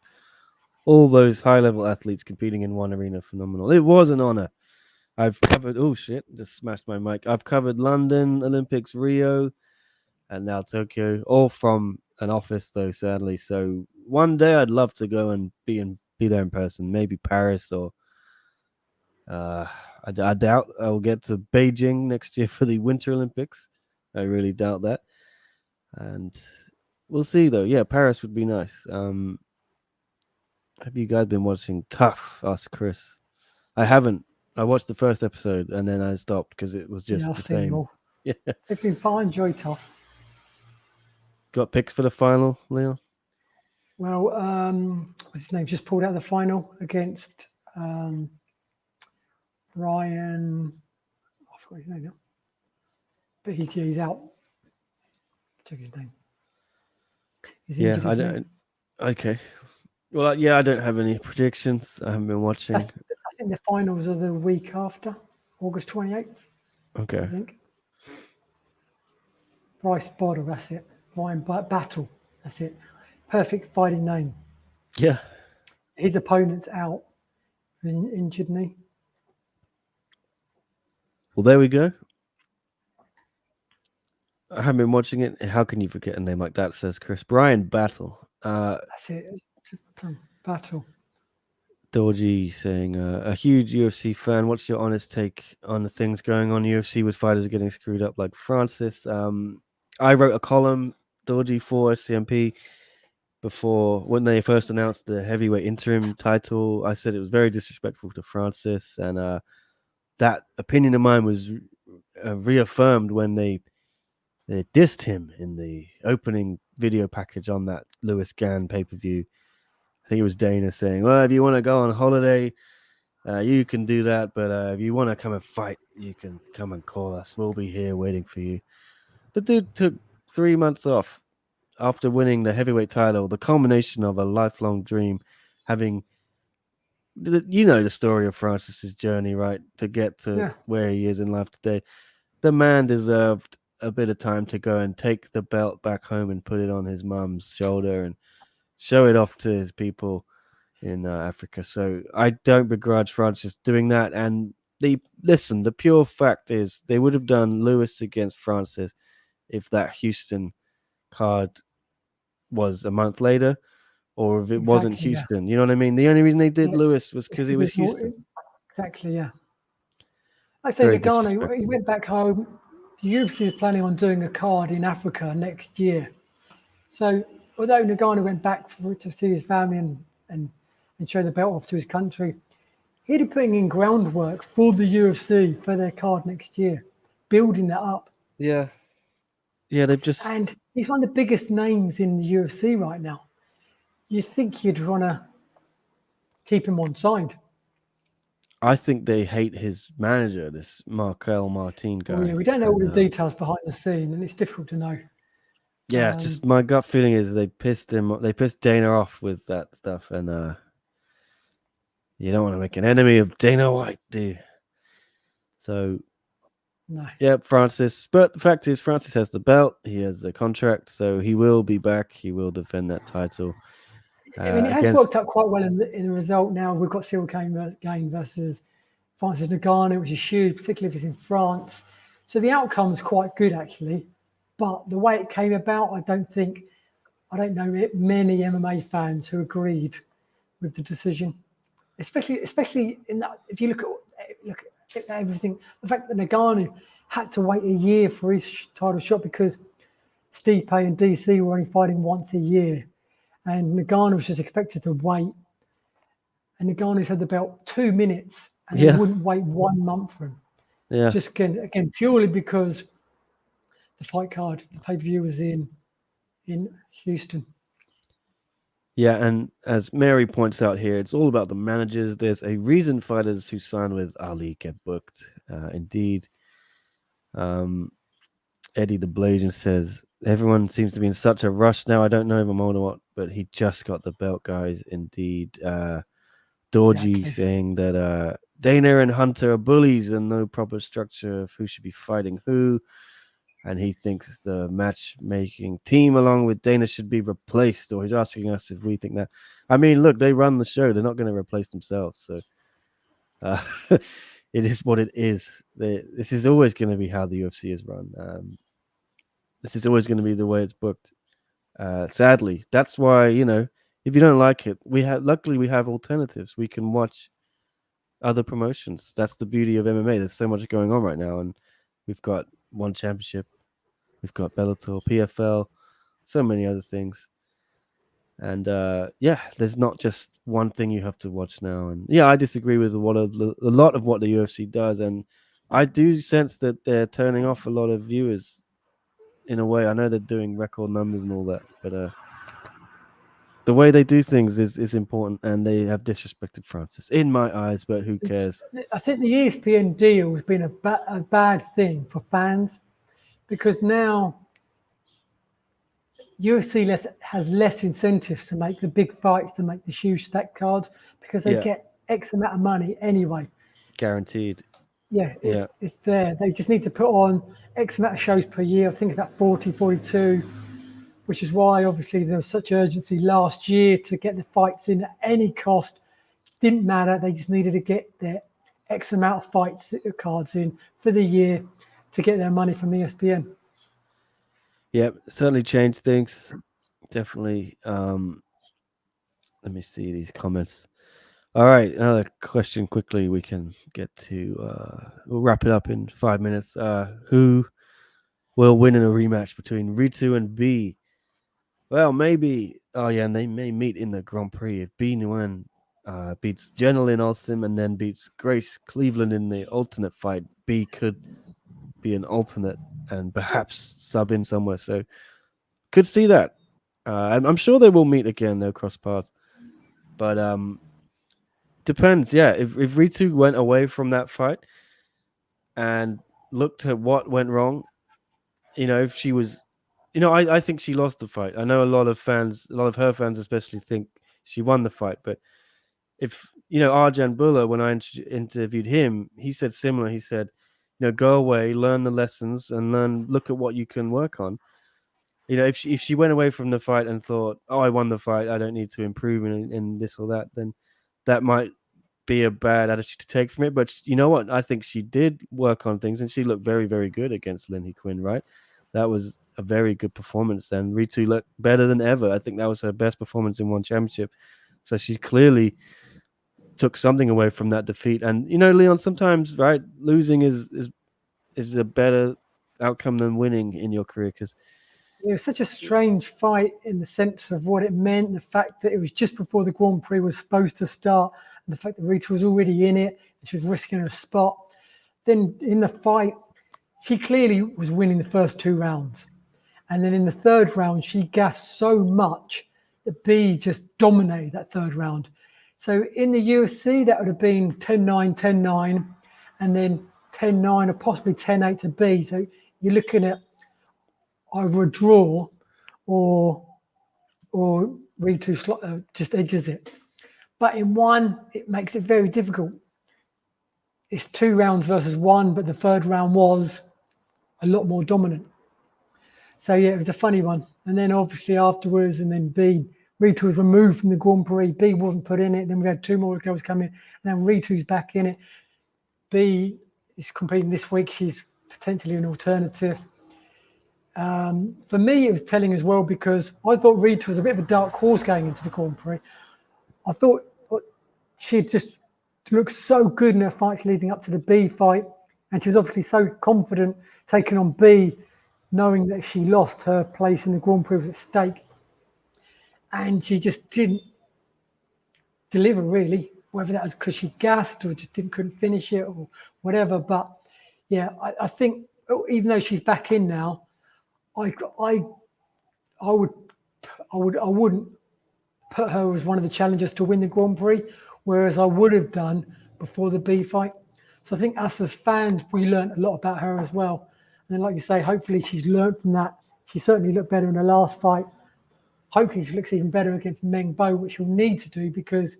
All those high-level athletes competing in one arena, phenomenal. It was an honor. I've covered, oh shit, just smashed my mic. I've covered London, Olympics, Rio, and now Tokyo, all from an office though, sadly. So one day I'd love to go and be there in person, maybe Paris or I doubt I'll get to Beijing next year for the Winter Olympics. I really doubt that. And we'll see though. Yeah, Paris would be nice. Have you guys been watching Tough? Asked Chris. I haven't. I watched the first episode and then I stopped because it was just the same. Yeah. It's been fine. Enjoy Tough. Got picks for the final, Leon? Well, what's his name? Just pulled out the final against Ryan. I forgot his name now. But he's out. Check his name. He's I don't. Okay. Well, yeah, I don't have any predictions. I haven't been watching. I think the finals are the week after, August 28th. Okay. I think. Bryce Bottle, that's it. Ryan Battle, that's it. Perfect fighting name. Yeah. His opponent's out, injured knee. Well, there we go. I haven't been watching it. How can you forget a name like that? Says Chris. Brian Battle. That's it. Battle. Dorji saying, a huge UFC fan. What's your honest take on the things going on in UFC with fighters getting screwed up like Francis? I wrote a column, Dorji, for SCMP before when they first announced the heavyweight interim title. I said it was very disrespectful to Francis, and that opinion of mine was reaffirmed when they dissed him in the opening video package on that Lewis Gann pay per view. I think it was Dana saying, "Well, if you want to go on holiday, you can do that, but if you want to come and fight, you can come and call us. We'll be here waiting for you." The dude took 3 months off after winning the heavyweight title, the culmination of a lifelong dream, having the story of Francis's journey, right, to get to Yeah, where he is in life today. The man deserved a bit of time to go and take the belt back home and put it on his mum's shoulder and show it off to his people in Africa. So I don't begrudge Francis doing that. And the pure fact is they would have done Lewis against Francis if that Houston card was a month later, or if it wasn't exactly. Yeah, Houston. You know what I mean? The only reason they did yeah. Lewis was It's because it 'cause was it's more, Houston. exactly. Yeah. I say Very Nagano, he disrespectful. went back home. The UFC is planning on doing a card in Africa next year. So although Nagano went back to see his family and show the belt off to his country, he'd be putting in groundwork for the UFC for their card next year, building that up. Yeah. Yeah, they've just. And he's one of the biggest names in the UFC right now. You think you'd want to keep him on side. I think they hate his manager, this Markel Martin Well, yeah, guy. we don't know all And the details behind the scene, and it's difficult to know. yeah, Um, just my gut feeling is they pissed Dana off with that stuff, and you don't want to make an enemy of Dana White, do you? So no. yeah, Francis. But the fact is, Francis has the belt. He has a contract, so he will be back. He will defend that title I mean, it has against. worked out quite well in the result. Now we've got Cyril Gain versus Francis Ngannou, which is huge, particularly if it's in France. So the outcome's quite good actually, but the way it came about, I don't know many MMA fans who agreed with the decision, especially in that if you look at everything, the fact that Ngannou had to wait a year for his title shot because Stipe and DC were only fighting once a year, and Ngannou was just expected to wait, and Ngannou's had the belt 2 minutes, and they Yeah, wouldn't wait 1 month for him. yeah, Just again purely because the fight card, the pay per view was in Houston. yeah. And as Mary points out here, it's all about the managers. There's a reason fighters who sign with Ali get booked. Indeed, um, Eddie the Blasian says everyone seems to be in such a rush now. I don't know if I'm on or what, but he just got the belt, guys. Indeed, Dorji Exactly. saying that Dana and Hunter are bullies and no proper structure of who should be fighting who. And he thinks the matchmaking team along with Dana should be replaced, or he's asking us if we think that. I mean, look, they run the show; they're not going to replace themselves. So uh, it is what it is. This is always going to be how the UFC is run. This is always going to be the way it's booked. Sadly, that's why if you don't like it, luckily we have alternatives. We can watch other promotions. That's the beauty of MMA. There's so much going on right now, and we've got one championship. We've got Bellator, PFL, so many other things. And yeah, there's not just one thing you have to watch now. And yeah, I disagree with a lot of what the UFC does, and I do sense that they're turning off a lot of viewers in a way. I know they're doing record numbers and all that, but the way they do things is important, and they have disrespected Francis in my eyes. But who cares? I think the ESPN deal has been a bad thing for fans because now UFC has less incentives to make the big fights, to make the huge stack cards because they Yeah, get X amount of money anyway. guaranteed. Yeah, Yeah, it's there. They just need to put on X amount of shows per year. I think it's about 40, 42, which is why obviously there was such urgency last year to get the fights in at any cost. Didn't matter. They just needed to get their X amount of fights cards in for the year to get their money from ESPN. yeah, certainly changed things. Definitely. Let me see these comments. All right, another question quickly. We can get to. We'll wrap it up in 5 minutes. Who will win in a rematch between Ritu and B? Well, maybe. Oh yeah, and they may meet in the Grand Prix if B Nguyen beats Jenilyn Olsen and then beats Grace Cleveland in the alternate fight. B could be an alternate and perhaps sub in somewhere. So could see that. I'm sure they will meet again. They'll cross paths, but depends. Yeah, if Ritu went away from that fight and looked at what went wrong, if she was, I think she lost the fight. I know a lot of fans, a lot of her fans especially, think she won the fight. But if Arjan Buller, when I interviewed him, he said similar. He said, go away, learn the lessons, and look at what you can work on. If she went away from the fight and thought, oh, I won the fight, I don't need to improve in this or that, then that might be a bad attitude to take from it. But you know what? I think she did work on things, and she looked very, very good against Lin He Quinn, right? That was a very good performance, and Ritu looked better than ever. I think that was her best performance in one championship. So she clearly took something away from that defeat. And Leon, sometimes right, losing is a better outcome than winning in your career because It was such a strange fight in the sense of what it meant, the fact that it was just before the Grand Prix was supposed to start, and the fact that Rita was already in it and she was risking her spot. Then in the fight, she clearly was winning the first 2 rounds. And then in the third round, she gassed so much that B just dominated that third round. So in the UFC, that would have been 10-9, 10-9, and then 10-9 or possibly 10-8 to B. So you're looking at either a draw or Ritu just edges it. But in one, it makes it very difficult. It's 2 rounds versus one, but the third round was a lot more dominant. So yeah, it was a funny one. And then obviously afterwards, and then B, Ritu was removed from the Grand Prix. B wasn't put in it. Then we had 2 more girls come in, and then Ritu's back in it. B is competing this week. She's potentially an alternative. For me, it was telling as well because I thought Ritu was a bit of a dark horse going into the Grand Prix. I thought she just looked so good in her fights leading up to the B fight, and she was obviously so confident taking on B, knowing that if she lost, her place in the Grand Prix was at stake, and she just didn't deliver really. Whether that was because she gassed or just couldn't finish it or whatever, but yeah, I think even though she's back in now, I wouldn't put her as one of the challengers to win the Grand Prix, whereas I would have done before the B fight. So I think us as fans, we learned a lot about her as well. And then, like you say, hopefully she's learned from that. She certainly looked better in the last fight. Hopefully she looks even better against Meng Bo, which she'll need to do because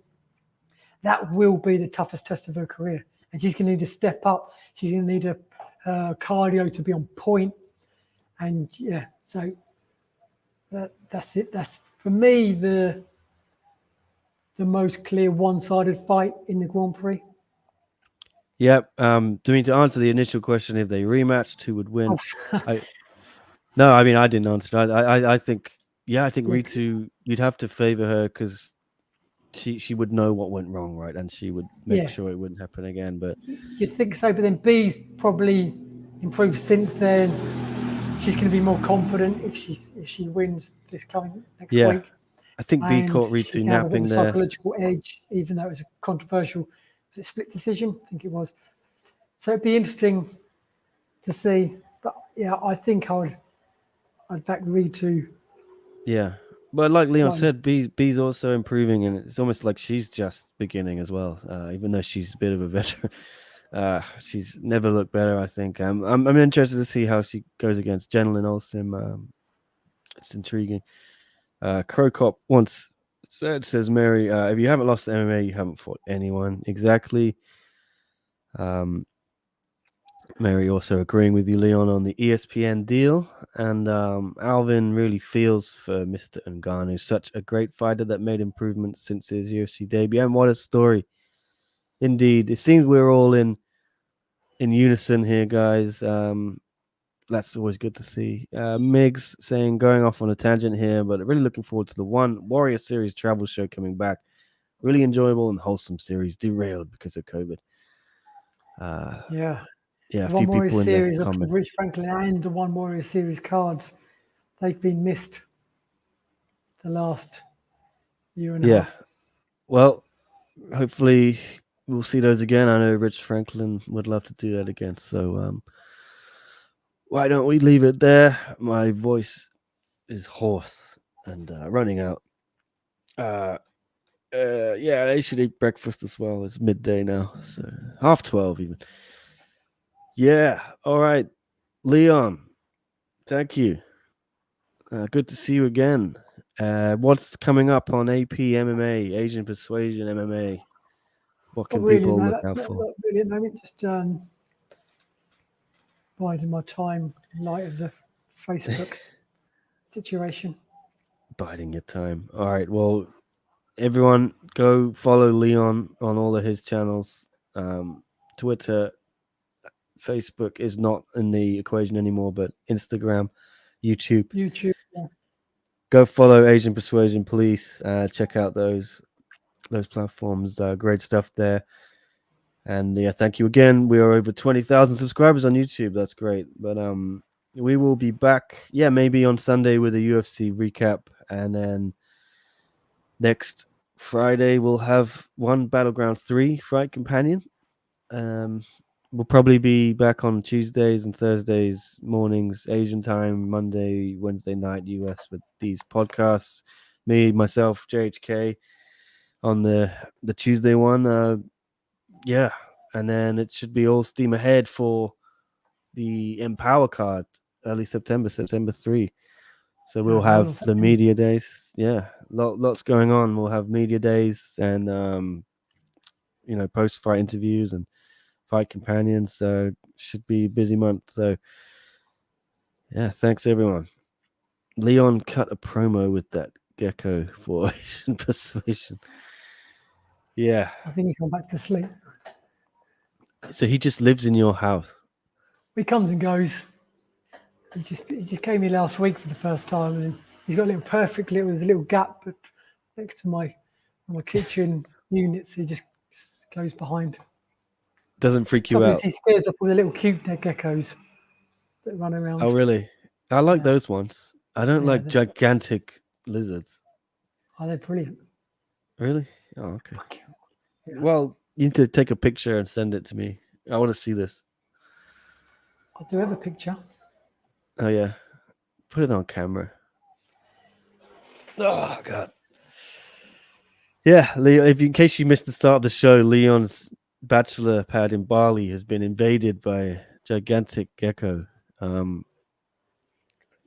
that will be the toughest test of her career. And she's going to need to step up. She's going to need her cardio to be on point. And yeah, so that's it. That's for me the most clear one-sided fight in the Grand Prix. Yep. To answer the initial question, if they rematched, who would win? Oh, No, I mean I didn't answer. I think I think Ritu, you'd have to favor her because she would know what went wrong, right, and she would make yeah, sure it wouldn't happen again. But you'd think so, but then B's probably improved since then. She's going to be more confident if she wins this coming next yeah, week. I think B And caught she Ritu can have a bit of napping a there. psychological edge, even though it was a controversial split decision. I think it was. So it'd be interesting to see. But yeah, I think I'd back Ritu Yeah, but like Leon slightly. said, B's also improving, and it's almost like she's just beginning as well. Even though she's a bit of a veteran, she's never looked better. I think. I'm interested to see how she goes against Jenilyn Olsen. It's intriguing. Crocop once says Mary, if you haven't lost MMA, you haven't fought anyone. Exactly. Um, Mary also agreeing with you, Leon, on the ESPN deal. And Alvin really feels for Mr. Ngannou, such a great fighter that made improvements since his UFC debut. And what a story. Indeed. It seems we're all in unison here, guys. That's always good to see. Migs saying, going off on a tangent here, but really looking forward to the One Warrior Series travel show coming back. Really enjoyable and wholesome series, derailed because of COVID. Uh, Yeah. yeah, a The One few Warrior people in the series of comments. Rich Franklin and the One Warrior series cards, they've been missed the last year and a Yeah, half. well, hopefully we'll see those again. I know Rich Franklin would love to do that again. So why don't we leave it there? My voice is hoarse and running out. Uh, yeah, I should eat breakfast as well. It's midday now, so 12:30 even. Yeah, all right, Leon. Thank you. Good to see you again. What's coming up on AP MMA, Asian Persuasion MMA? What Not can really, people no, look out for? not really at the moment. Just biding my time in light of the Facebook's situation. Biding your time. All right. Well, everyone, go follow Leon on all of his channels. Twitter, Facebook is not in the equation anymore, but Instagram, YouTube. YouTube, yeah. Go follow Asian Persuasion Police. Check out those platforms. Great stuff there. And yeah, thank you again. We are over 20,000 subscribers on YouTube. That's great. But we will be back. Yeah, maybe on Sunday with a UFC recap, and then next Friday we'll have one Battleground 3 fight companion. Um, we'll probably be back on Tuesdays and Thursdays mornings Asian time, Monday, Wednesday night US with these podcasts. Me, myself, JHK on the Tuesday one. Yeah, and then it should be all steam ahead for the Empower card early September, September 3. So we'll Whole of have the September. media days. Yeah, lots going on. We'll have media days and post fight interviews and fight companions. So should be a busy month. So yeah, thanks everyone. Leon cut a promo with that gecko for Asian Persuasion. Yeah. I think he's gone back to sleep. So he just lives in your house. He comes and goes. He just came here last week for the first time, and he's got a little perfect little there's a little gap next to my kitchen units. He just goes behind. Doesn't freak you Trouble is, out. he scares off all the little cute geckos that run Oh around. really? I like Yeah, those ones. I don't yeah, like gigantic lizards. they're brilliant. Really? Oh, okay. Yeah. Well, you need to take a picture and send it to me. I want to see this. I do have a picture. Oh yeah. Put it on camera. Oh god. Yeah, Leon. In case you missed the start of the show, Leon's bachelor pad in Bali has been invaded by a gigantic gecko. Um.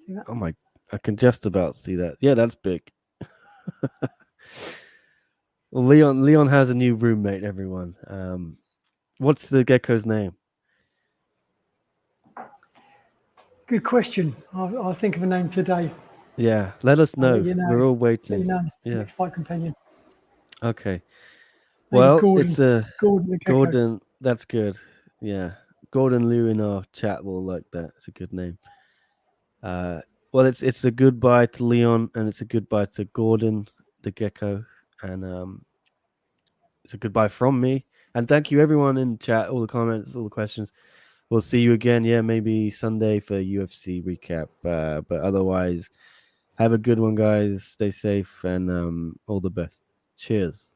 See that? Oh my! I can just about see that. Yeah, that's big. Well, Leon has a new roommate. Everyone. What's the gecko's name? Good question. I'll think of a name today. Yeah, let us I'll let know. you know. We're all Let you waiting. know. Yeah. Next fight companion. Okay. Maybe Well, Gordon. it's a Gordon the gecko. Gordon. That's good. Yeah, Gordon Liu in our chat will like that. It's a good name. Uh, well, it's a goodbye to Leon, and it's a goodbye to Gordon the gecko, and it's a goodbye from me. And thank you everyone in chat, all the comments, all the questions. We'll see you again. Yeah, maybe Sunday for UFC recap. But otherwise, have a good one, guys. Stay safe and all the best. Cheers.